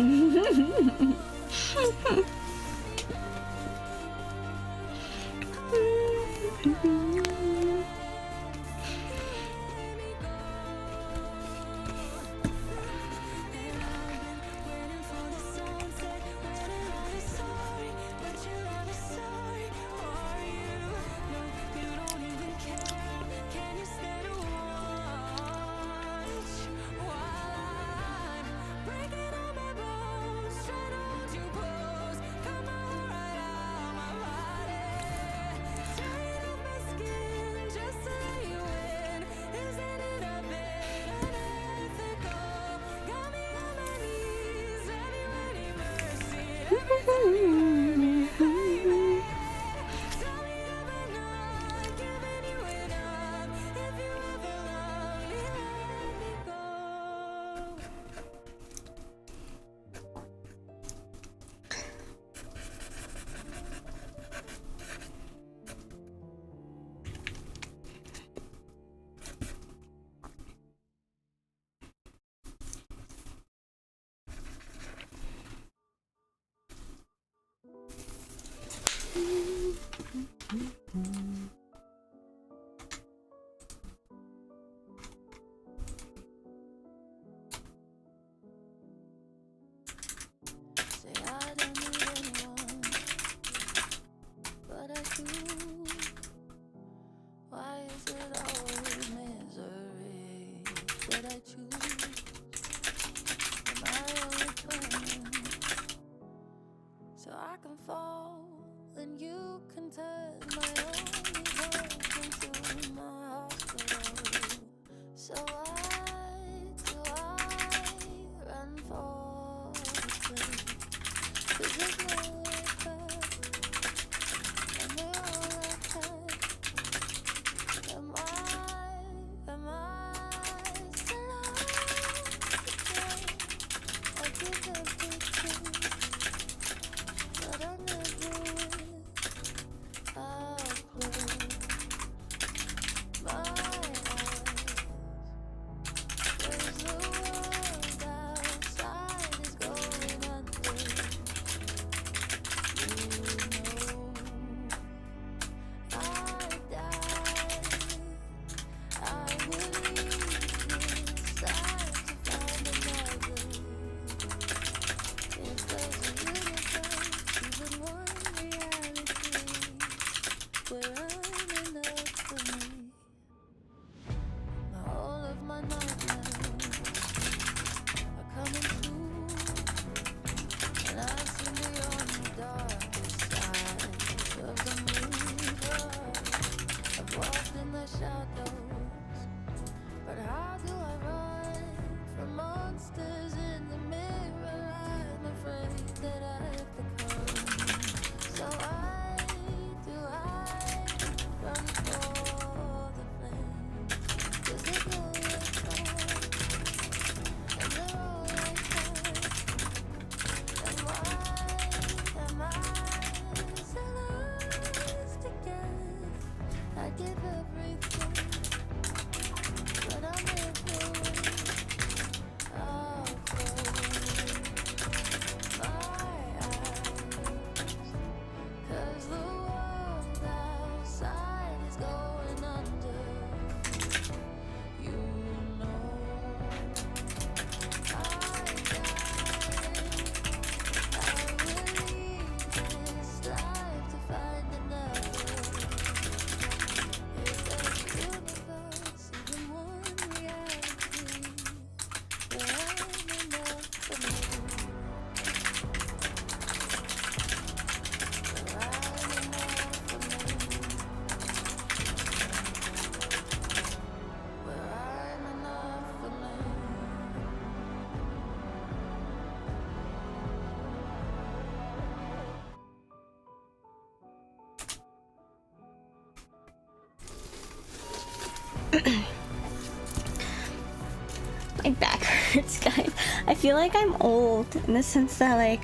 My back hurts, guys. I feel like I'm old in the sense that like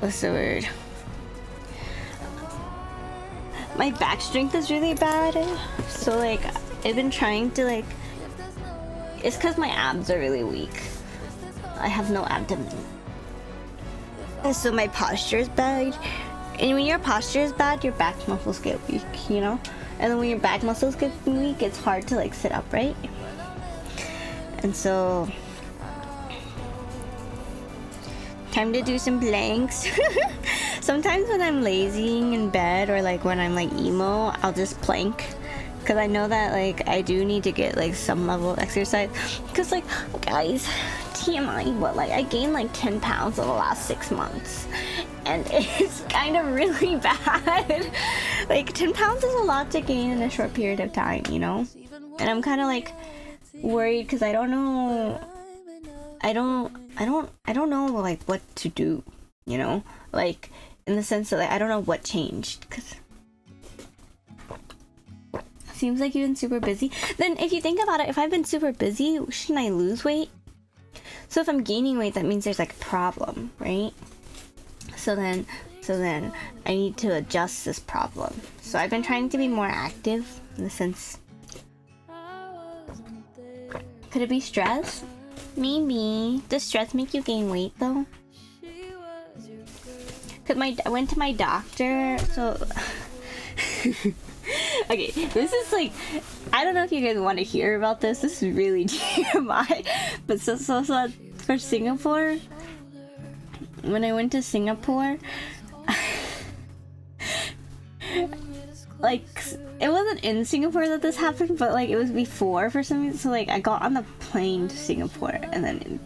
what's the word? My back strength is really bad. So like I've been trying to like, it's because my abs are really weak. I have no abdomen. And so my posture is bad. And when your posture is bad, your back muscles get weak, you know? And then when your back muscles get weak, it's hard to like sit upright. And so, time to do some planks. Sometimes when I'm lazying in bed or like when I'm like emo, I'll just plank. Cause I know that like I do need to get like some level of exercise. Cause like, guys, TMI, but like I gained like 10 pounds over the last 6 months. And it's kind of really bad. Like 10 pounds is a lot to gain in a short period of time, you know? And I'm kind of like worried because I don't know like what to do, you know? Like in the sense that like, I don't know what changed because seems like you've been super busy. Then if you think about it, if I've been super busy, shouldn't I lose weight? So if I'm gaining weight, that means there's like a problem, right? So then I need to adjust this problem. So I've been trying to be more active in the sense. Could it be stress? Maybe. Does stress make you gain weight though? Cause I went to my doctor, so okay, this is like, I don't know if you guys want to hear about this. This is really TMI. But so for Singapore, when I went to Singapore, like it wasn't in Singapore that this happened, but like it was before for some reason. So like I got on the plane to Singapore, and then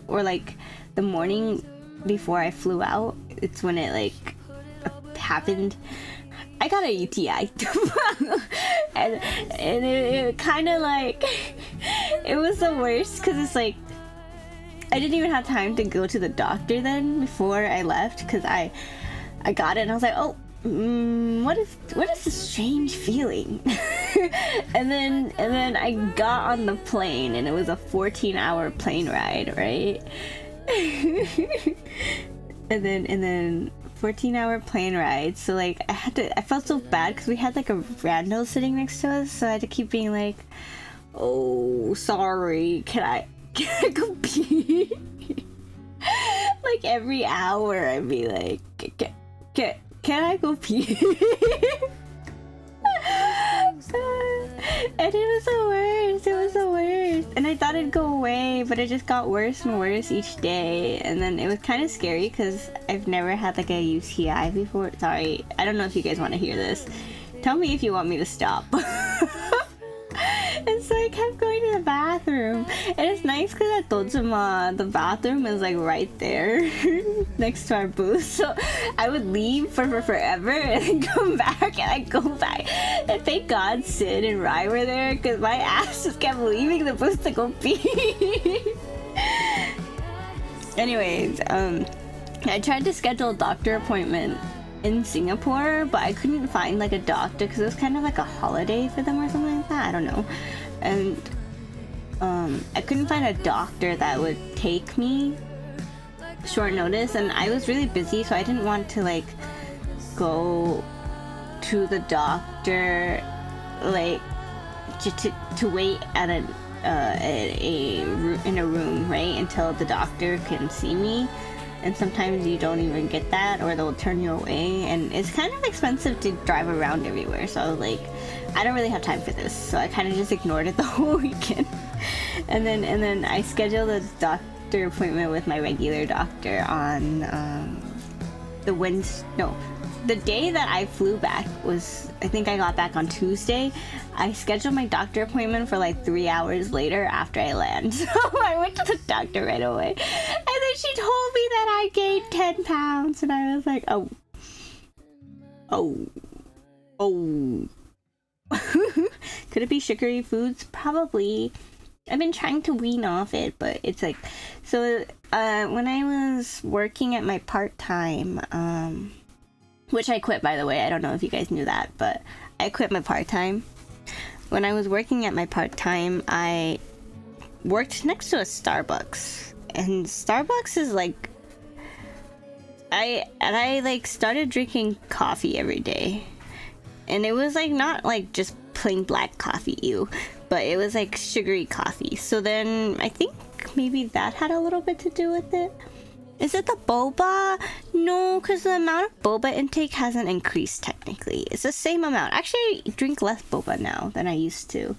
or like the morning before I flew out, it's when it like happened. I got a UTI. and it kind of like, it was the worst because it's like I didn't even have time to go to the doctor then before I left because I got it and I was like, oh, what is this strange feeling? and then I got on the plane and it was a 14-hour plane ride, right? and then 14-hour plane ride. So like I felt so bad because we had like a rando sitting next to us, so I had to keep being like, oh, sorry, can I go pee? Like every hour I'd be like, can I go pee? And it was the worst. And I thought it'd go away, but it just got worse and worse each day. And then it was kind of scary because I've never had like a UTI before. Sorry, I don't know if you guys want to hear this. Tell me if you want me to stop. And so I kept going to the bathroom. And it's nice because at Dojima, the bathroom is like right there next to our booth. So I would leave for forever and then come back and I'd go back. And thank God Sid and Rai were there because my ass just kept leaving the booth to go pee. Anyways, I tried to schedule a doctor appointment in Singapore, but I couldn't find like a doctor because it was kind of like a holiday for them or something like that. I don't know. And I couldn't find a doctor that would take me short notice, and I was really busy, so I didn't want to like go to the doctor like to wait at in a room, right, until the doctor can see me. And sometimes you don't even get that, or they'll turn you away, and it's kind of expensive to drive around everywhere. So I was like, I don't really have time for this, so I kind of just ignored it the whole weekend. And then I scheduled a doctor appointment with my regular doctor on the day that I flew back was, I think I got back on Tuesday. I scheduled my doctor appointment for like 3 hours later after I land. So I went to the doctor right away. And then she told me that I gained 10 pounds. And I was like, oh. Could it be sugary foods? Probably. I've been trying to wean off it, but it's like, so when I was working at my part-time, which I quit, by the way. I don't know if you guys knew that, but I quit my part-time. when I was working at my part-time, I worked next to a Starbucks, and Starbucks is like, I like started drinking coffee every day, and it was like not like just plain black coffee, ew, but it was like sugary coffee. So then I think maybe that had a little bit to do with it. Is it the boba? No, because the amount of boba intake hasn't increased technically. It's the same amount. Actually, I drink less boba now than I used to.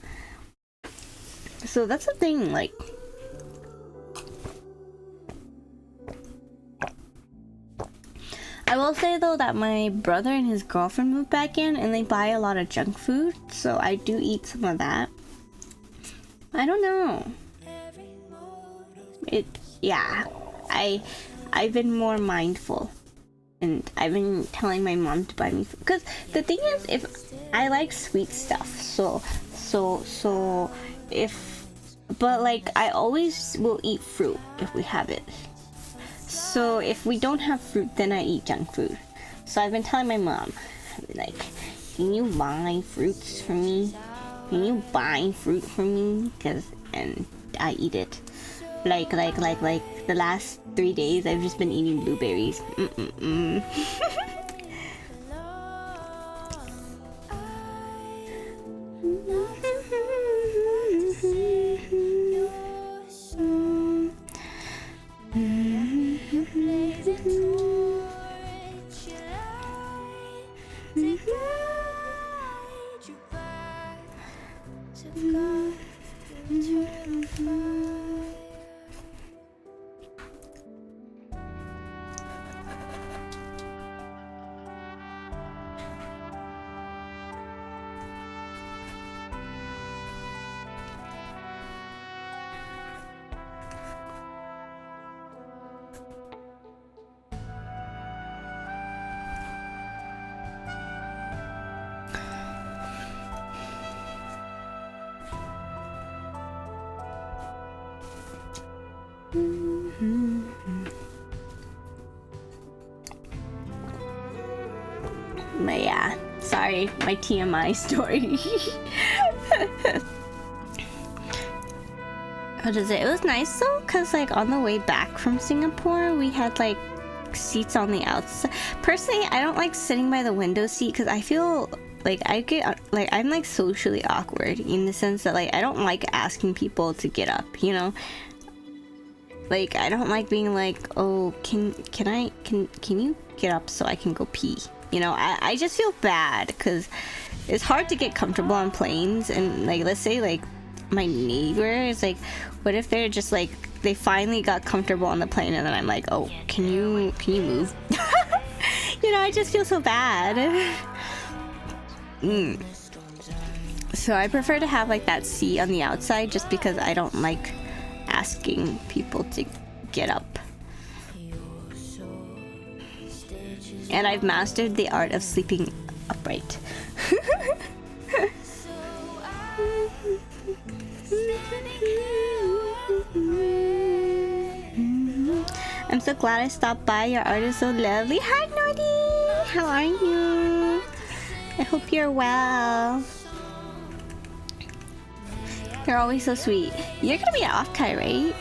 So that's the thing, like... I will say though that my brother and his girlfriend moved back in and they buy a lot of junk food, so I do eat some of that. I don't know. Yeah, I've been more mindful, and I've been telling my mom to buy me food. Because the thing is, if I like sweet stuff, so if, but like I always will eat fruit if we have it. So if we don't have fruit, then I eat junk food. So I've been telling my mom, like, can you buy fruits for me? Can you buy fruit for me? And I eat it. Like the last 3 days, I've just been eating blueberries. But yeah, sorry, my TMI story. What is it? It was nice though, cause like on the way back from Singapore, we had like seats on the outside. Personally, I don't like sitting by the window seat because I feel like I'm like socially awkward in the sense that like I don't like asking people to get up, you know. Like I don't like being like, oh, can you get up so I can go pee? You know, I just feel bad because it's hard to get comfortable on planes, and like let's say like my neighbor is like, what if they're just like they finally got comfortable on the plane and then I'm like, oh, can you move? You know, I just feel so bad. So I prefer to have like that seat on the outside just because I don't like asking people to get up. And I've mastered the art of sleeping upright. I'm so glad I stopped by. Your art is so lovely. Hi, Nodi! How are you? I hope you're well. You're always so sweet. You're gonna be at Offkai, right?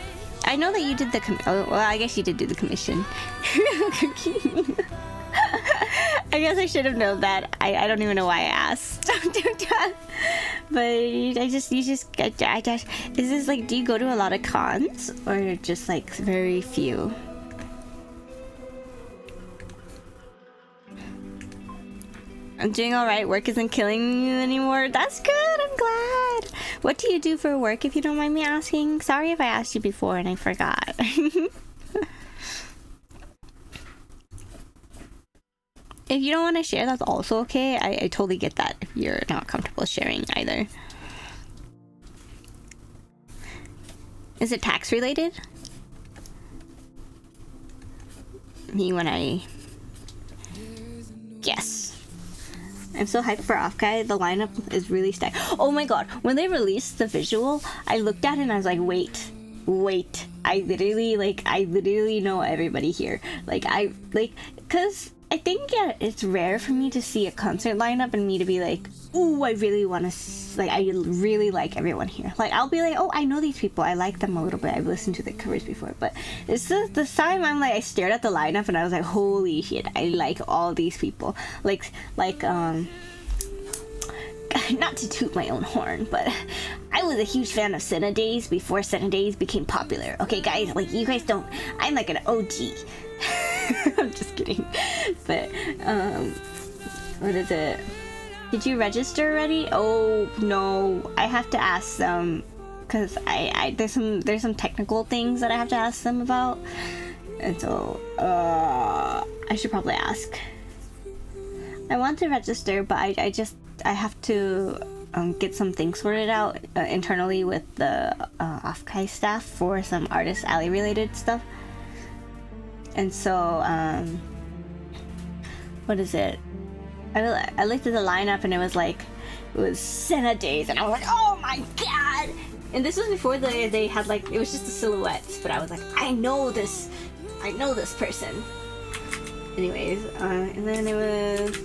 I know that you did the well, I guess you did do the commission. I guess I should have known that. I don't even know why I asked. But is this like, do you go to a lot of cons or just like very few? I'm doing alright. Work isn't killing you anymore. That's good. I'm glad. What do you do for work, if you don't mind me asking? Sorry if I asked you before and I forgot. If you don't want to share, that's also okay. I totally get that if you're not comfortable sharing either. Is it tax related? Me when I... Yes. I'm so hyped for Offkai. The lineup is really stacked. Oh my god, when they released the visual, I looked at it and I was like, wait. I literally know everybody here. Cause I think yeah, it's rare for me to see a concert lineup and me to be like, ooh, I really want to, like, I really like everyone here. Like, I'll be like, oh, I know these people, I like them a little bit, I've listened to the covers before, but it's this time I'm like, I stared at the lineup and I was like, holy shit, I like all these people. Like, not to toot my own horn, but I was a huge fan of Senna Days before Senna Days became popular. Okay, guys, like, you guys don't, I'm like an OG. I'm just kidding. But, what is it? Did you register already? Oh, no. I have to ask them, because there's some technical things that I have to ask them about. And so, I should probably ask. I want to register, but I have to get some things sorted out internally with the Offkai staff for some Artist Alley related stuff. And so, what is it? I looked at the lineup and it was Senna Days, and I was like, oh my god! And this was before they had like, it was just the silhouettes, but I was like, I know this person. Anyways, and then it was,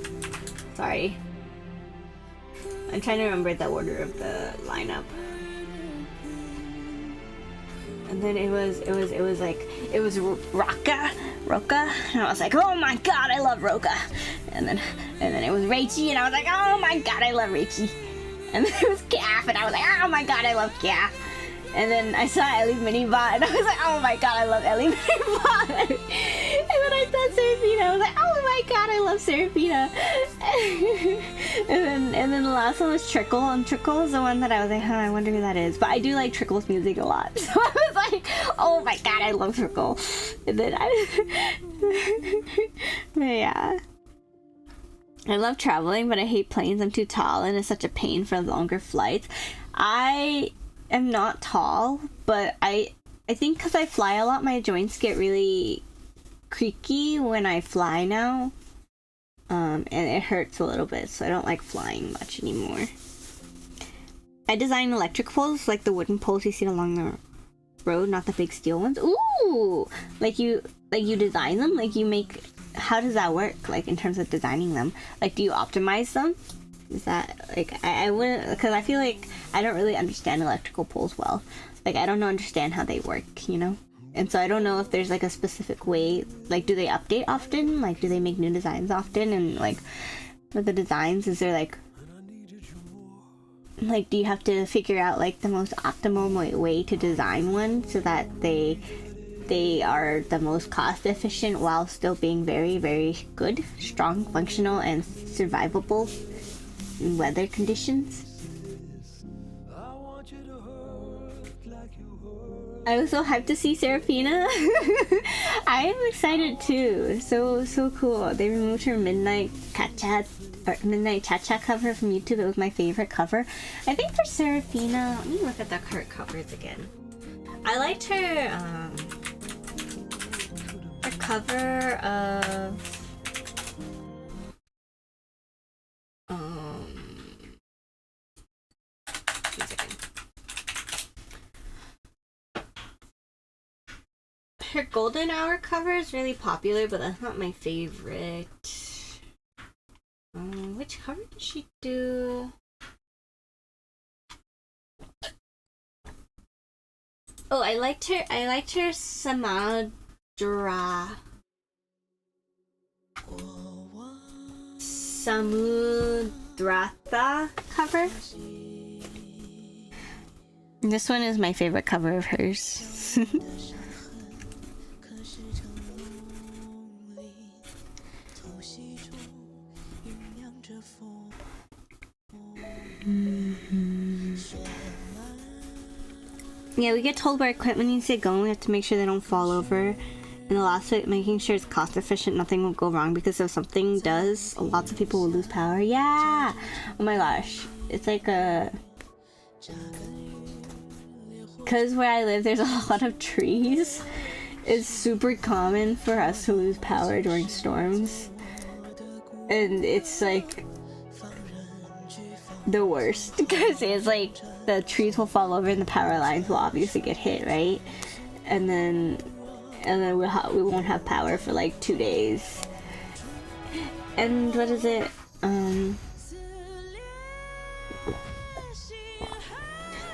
sorry, I'm trying to remember the order of the lineup. And then it was Roka, and I was like, oh my god, I love Roka. And then it was Reichi, and I was like, oh my god, I love Reichi. And then it was Gaff, and I was like, oh my god, I love Gaff. And then I saw Ellie Minibot, and I was like, oh my god, I love Ellie Minibot. And then I saw Seraphina, I was like, oh my god, I love Seraphina. and then the last one was Trickle, and Trickle is the one that I was like, huh, I wonder who that is. But I do like Trickle's music a lot. So I was like, oh my god, I love Trickle. And then but yeah. I love traveling, but I hate planes. I'm too tall, and it's such a pain for longer flights. I am not tall, but I think because I fly a lot, my joints get really creaky when I fly now. And it hurts a little bit, so I don't like flying much anymore. I design electric poles, like the wooden poles you see along the road, not the big steel ones. Ooh! Like you design them? Like you make... How does that work, like, in terms of designing them? Like, do you optimize them? Is that, like, I wouldn't... Because I feel like I don't really understand electrical poles well. Like, I don't understand how they work, you know? And so I don't know if there's, like, a specific way... Like, do they update often? Like, do they make new designs often? And, like, with the designs, is there, like... Like, do you have to figure out, like, the most optimal way to design one so that they are the most cost efficient while still being very, very good, strong, functional, and survivable in weather conditions? I was so hyped to see Seraphina. I am excited too. So cool. They removed her Midnight Cha-Cha cover from YouTube. It was my favorite cover. I think for Seraphina, let me look at the current covers again. I liked her cover of her Golden Hour cover is really popular, but that's not my favorite. Which cover did she do? Oh, I liked her Samudrata cover. This one is my favorite cover of hers. Yeah, we get told where equipment needs to go and we have to make sure they don't fall over. And the last bit, making sure it's cost efficient, nothing will go wrong, because if something does, lots of people will lose power. Yeah! Oh my gosh. It's like a... Because where I live, there's a lot of trees. It's super common for us to lose power during storms. And it's like... the worst, because it's like the trees will fall over and the power lines will obviously get hit, right? And then we won't have power for like 2 days. And what is it?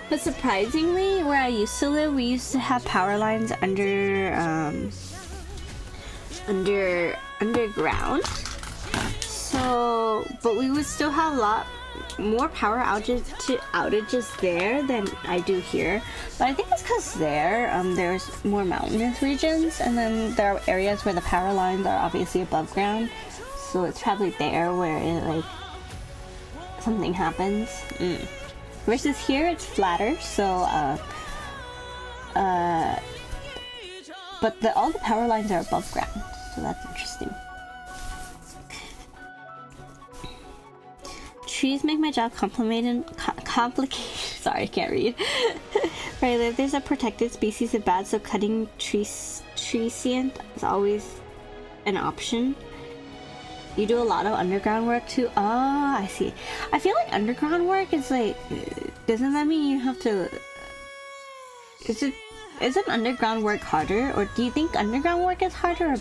But surprisingly, where I used to live, we used to have power lines underground. So, but we would still have a lot more power outages there than I do here. But I think it's because there's more mountainous regions, and then there are areas where the power lines are obviously above ground. So it's probably there where it, like, something happens. Versus here, it's flatter. So, but all the power lines are above ground. So that's interesting. Trees make my job complicated. Sorry, I can't read. Where I live, there's a protected species of bats, so cutting tree scient is always an option. You do a lot of underground work too. Oh, I see. I feel like underground work is like, doesn't that mean you have to? Isn't underground work harder, or do you think underground work is harder,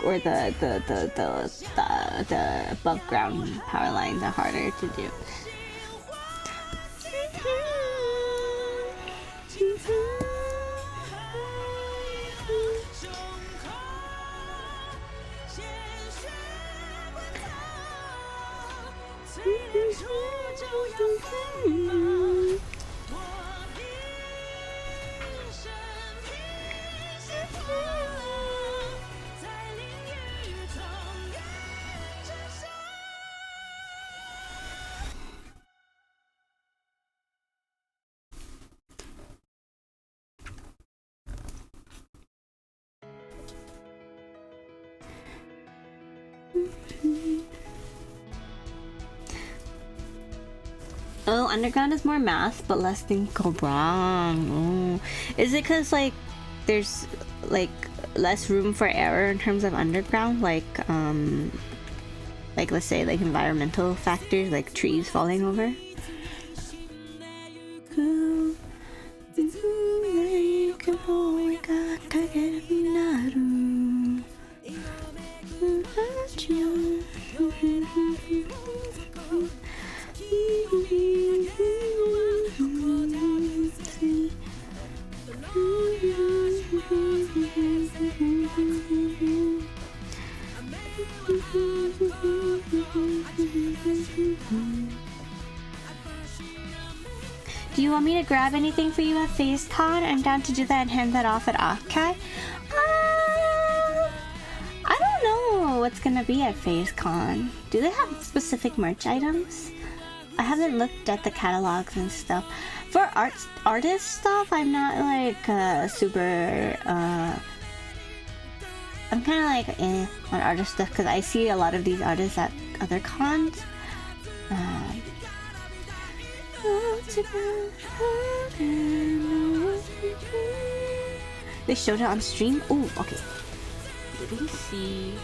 or the above ground power lines are harder to do? Oh, underground is more math, but less thinkable. Oh. Is it because, like, there's, like, less room for error in terms of underground? Like, let's say, like, environmental factors, like trees falling over? Do you want me to grab anything for you at FaceCon? I'm down to do that and hand that off at Okai. I don't know what's gonna be at FaceCon. Do they have specific merch items? I haven't looked at the catalogs and stuff. For artist stuff, I'm not like super. I'm kind of like on artist stuff because I see a lot of these artists at other cons. They showed it on stream. Oh, okay. Let me see.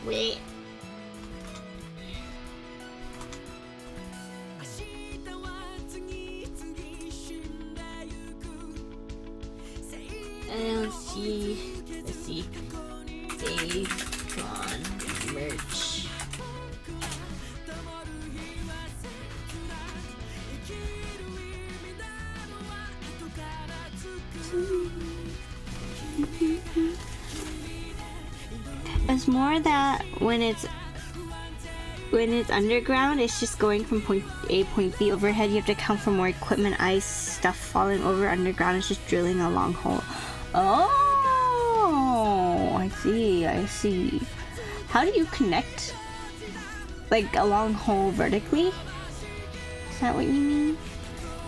Wait. Let's see. FaceCon merch. It's more that when it's underground, it's just going from point A, point B overhead. You have to account for more equipment, ice, stuff falling over. Underground is just drilling a long hole. Oh, I see. How do you connect like a long hole vertically? Is that what you mean?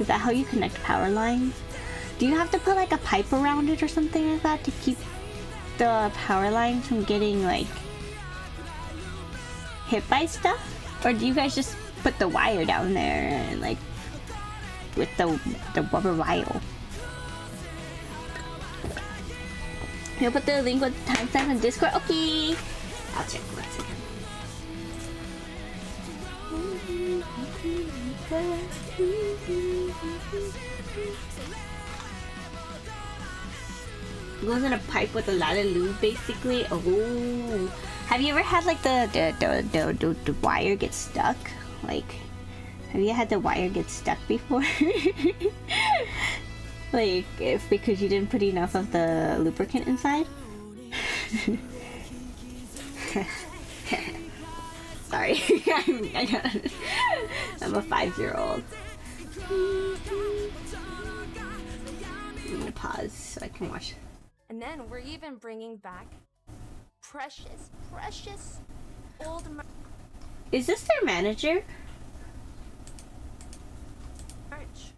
Is that how you connect power lines? Do you have to put like a pipe around it or something like that to keep the power lines from getting like hit by stuff? Or do you guys just put the wire down there and like with the rubber wire? You'll put the link with timestamp in Discord? Okay! I'll check one second. Goes in a pipe with a lot of lube, basically. Oh, have you ever had like the wire get stuck? Like, have you had the wire get stuck before? Like, if because you didn't put enough of the lubricant inside? Sorry, I'm a 5-year-old. I'm gonna pause so I can watch. And then we're even bringing back precious old Is this their manager? merch.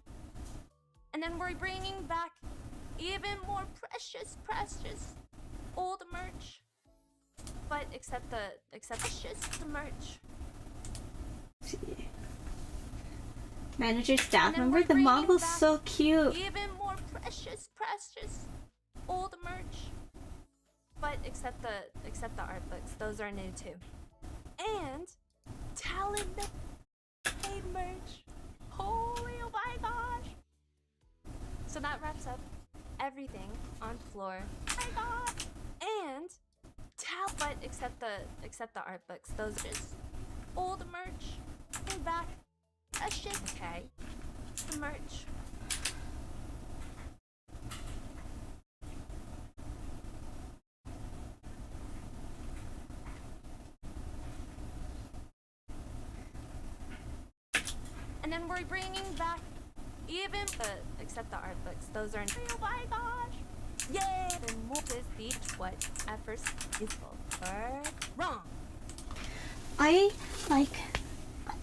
And then we're bringing back even more precious old merch. But except just the merch. Let's see. Manager staff And then member? we're The bringing model's back so cute. Even more precious old merch. But except the art books, those are new too. And talent made merch. Holy, oh my gosh! So that wraps up everything on floor. Oh my god! And but except the art books, those are just old merch. And back, precious. Okay, the merch. And then we're bringing back even except the art books, those are oh my gosh! Yay! Then more is the what at first useful or wrong. I like.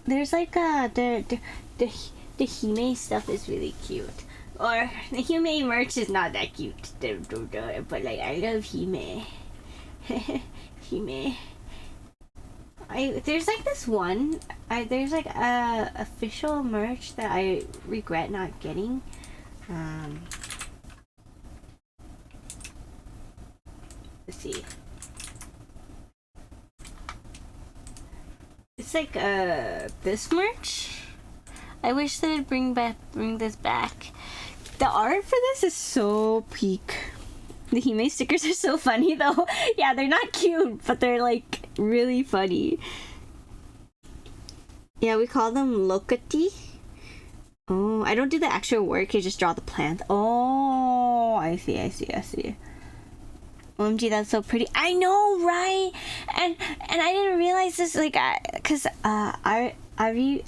There's like the Hime stuff is really cute. Or the Hime merch is not that cute. But like I love Hime. Hime. There's like this one. There's like a official merch that I regret not getting. Let's see. It's like this merch. I wish they'd bring this back. The art for this is so peak. The Hime stickers are so funny though. Yeah, they're not cute, but they're like really funny. Yeah, we call them Lokati. Oh, I don't do the actual work, I just draw the plant. Oh, I see. OMG, that's so pretty. I know, right? And I didn't realize this, like, cause Irie,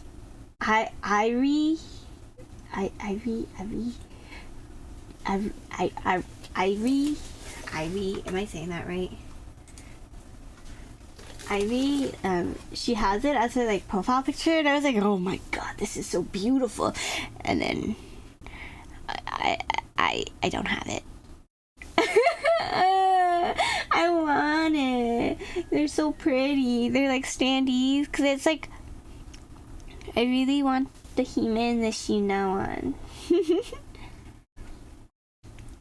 am I saying that right? Ivy, she has it as her like profile picture, and I was like, oh my god, this is so beautiful. And then I don't have it. I want it. They're so pretty. They're like standees, because it's like I really want the Hime and the Shina one.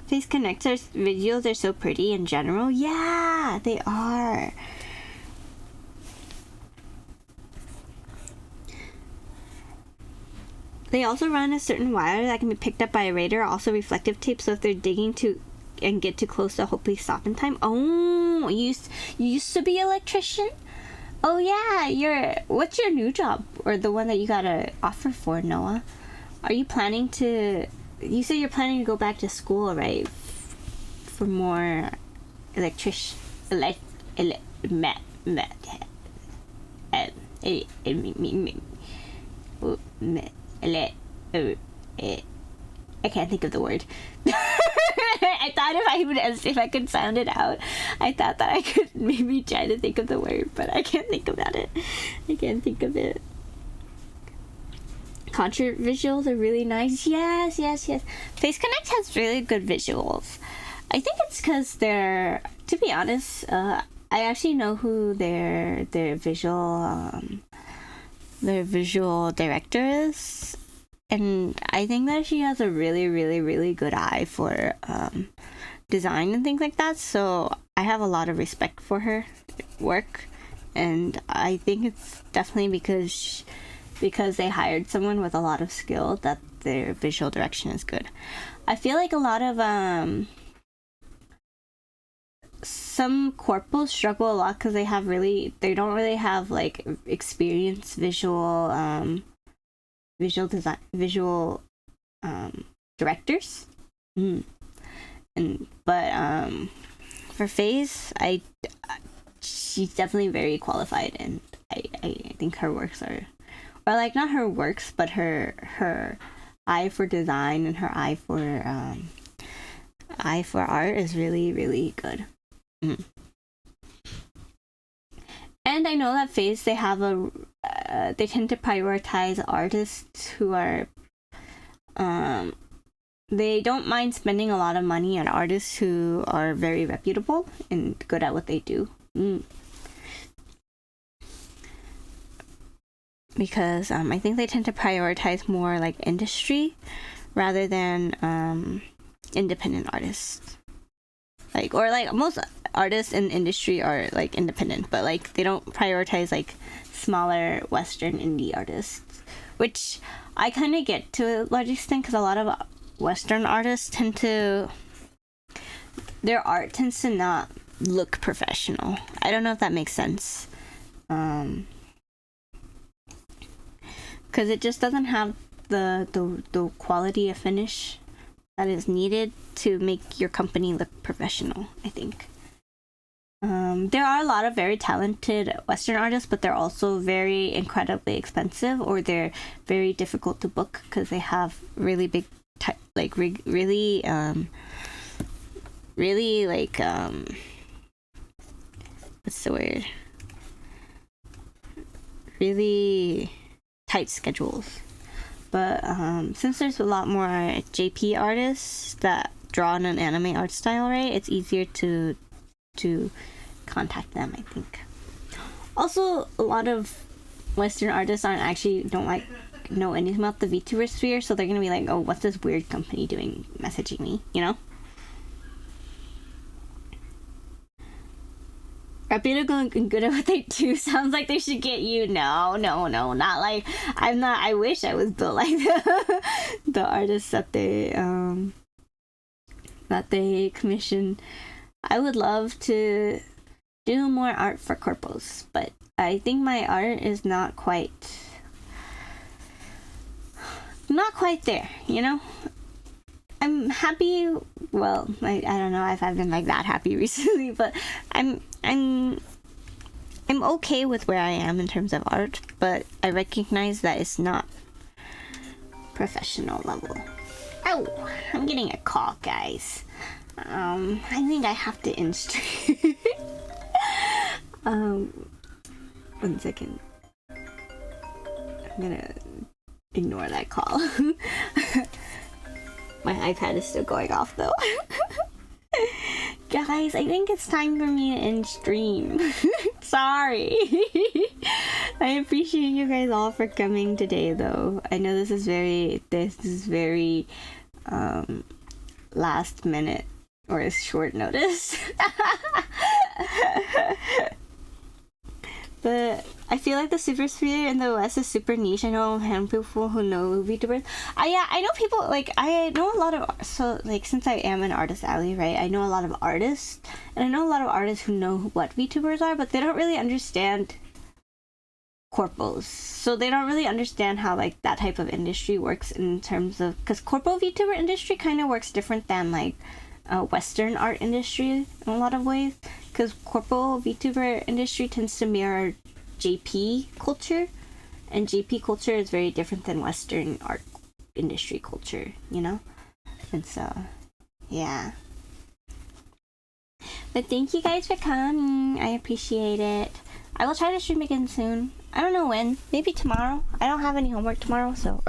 These connectors videos are so pretty in general. Yeah, they are. They also run a certain wire that can be picked up by a radar, also reflective tape, so if they're digging to and get too close, they'll hopefully stop in time. Oh, you used to be an electrician? Oh yeah, what's your new job? Or the one that you got an offer for, Noah? Are you planning to, you said you're planning to go back to school, right? For more I can't think of the word. I thought if I could sound it out, I thought that I could maybe try to think of the word, but I can't think about it. I can't think of it. concert visuals are really nice. Yes. Face Connect has really good visuals. I think it's because they're, to be honest, I actually know who their visual director is, and I think that she has a really good eye for design and things like that. So I have a lot of respect for her work, and I think it's definitely because they hired someone with a lot of skill that their visual direction is good. I feel like a lot of some corporals struggle a lot because they don't really have like experienced visual directors. But for FaZe, she's definitely very qualified, and I think her works are, or like not her works, but her eye for design and her eye for art is really good. And I know that FaZe, they have they tend to prioritize artists who are they don't mind spending a lot of money on artists who are very reputable and good at what they do. Because I think they tend to prioritize more like industry rather than independent artists. Like, or like most artists in industry are like independent, but like they don't prioritize like smaller Western indie artists, which I kind of get to a large extent because a lot of Western artists their art tends to not look professional. I don't know if that makes sense. Because it just doesn't have the quality of finish that is needed to make your company look professional, I think. There are a lot of very talented Western artists, but they're also very incredibly expensive, or they're very difficult to book because they have really big, really what's the word? Really tight schedules. But since there's a lot more JP artists that draw in an anime art style, right, it's easier to contact them, I think. Also, a lot of Western artists don't know anything about the VTuber sphere, so they're gonna be like, oh, what's this weird company doing messaging me, you know? Reputable and good at what they do sounds like they should get you. No, not like I'm not. I wish I was built like the artists that they commission. I would love to do more art for corpos, but I think my art is not quite there, you know? I'm happy. Well, I don't know if I've been like that happy recently, but I'm okay with where I am in terms of art, but I recognize that it's not professional level. Oh, I'm getting a call, guys. I think I have to end stream. 1 second. I'm gonna ignore that call. My iPad is still going off though. Guys, I think it's time for me to end stream. Sorry. I appreciate you guys all for coming today though. I know this is very last minute or short notice. But I feel like the super sphere in the West is super niche. I know people who know VTubers. I know people, like, I know a lot of, so, like, since I am an artist alley, right, I know a lot of artists, and I know a lot of artists who know what VTubers are, but they don't really understand corpos. So they don't really understand how, like, that type of industry works in terms of, because corpo VTuber industry kind of works different than, like, Western art industry in a lot of ways, because corpo VTuber industry tends to mirror JP culture, and JP culture is very different than Western art industry culture, you know? And so, yeah. But thank you guys for coming. I appreciate it. I will try to stream again soon. I don't know when. Maybe tomorrow. I don't have any homework tomorrow, so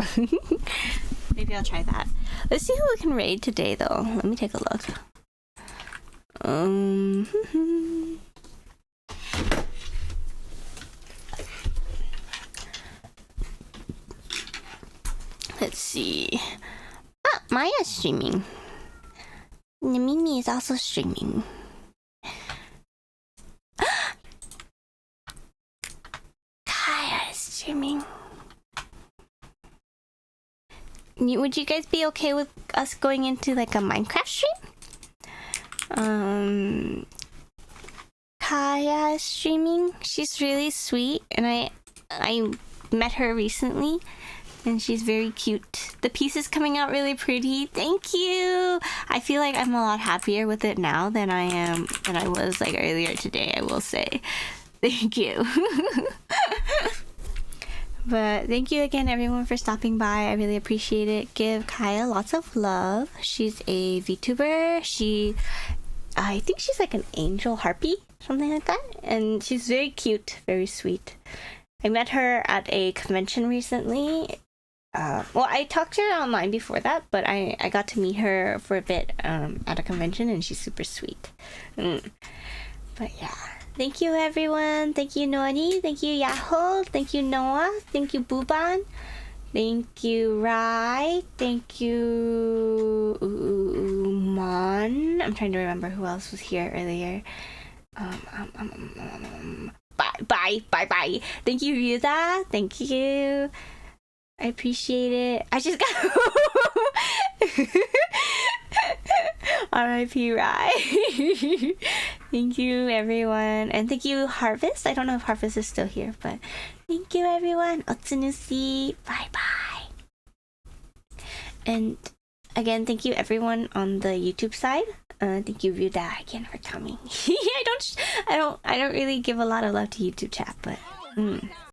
maybe I'll try that. Let's see who we can raid today, though. Let me take a look. Let's see. Ah, Maya's streaming. Mimi is also streaming. Kaya is streaming. Would you guys be okay with us going into like a Minecraft stream? Kaya is streaming. She's really sweet, and I met her recently, and she's very cute. The piece is coming out really pretty. Thank you. I feel like I'm a lot happier with it now than I was like earlier today, I will say. Thank you. But thank you again, everyone, for stopping by. I really appreciate it. Give Kaya lots of love. She's a VTuber. I think she's like an angel harpy, something like that. And she's very cute, very sweet. I met her at a convention recently. Well, I talked to her online before that, but I got to meet her for a bit at a convention, and she's super sweet. But yeah. Thank you, everyone. Thank you, Nori. Thank you, Yahoo. Thank you, Noah. Thank you, Buban. Thank you, Rai. Thank you, Mon. I'm trying to remember who else was here earlier. Bye. Thank you, Ryuda. Thank you. I appreciate it. I just got R.I.P. Rai. Thank you, everyone. And thank you, Harvest. I don't know if Harvest is still here, but thank you, everyone. Otsunusi. Bye-bye. And again, thank you, everyone on the YouTube side. Thank you, Ryuda, again for coming. I don't really give a lot of love to YouTube chat, but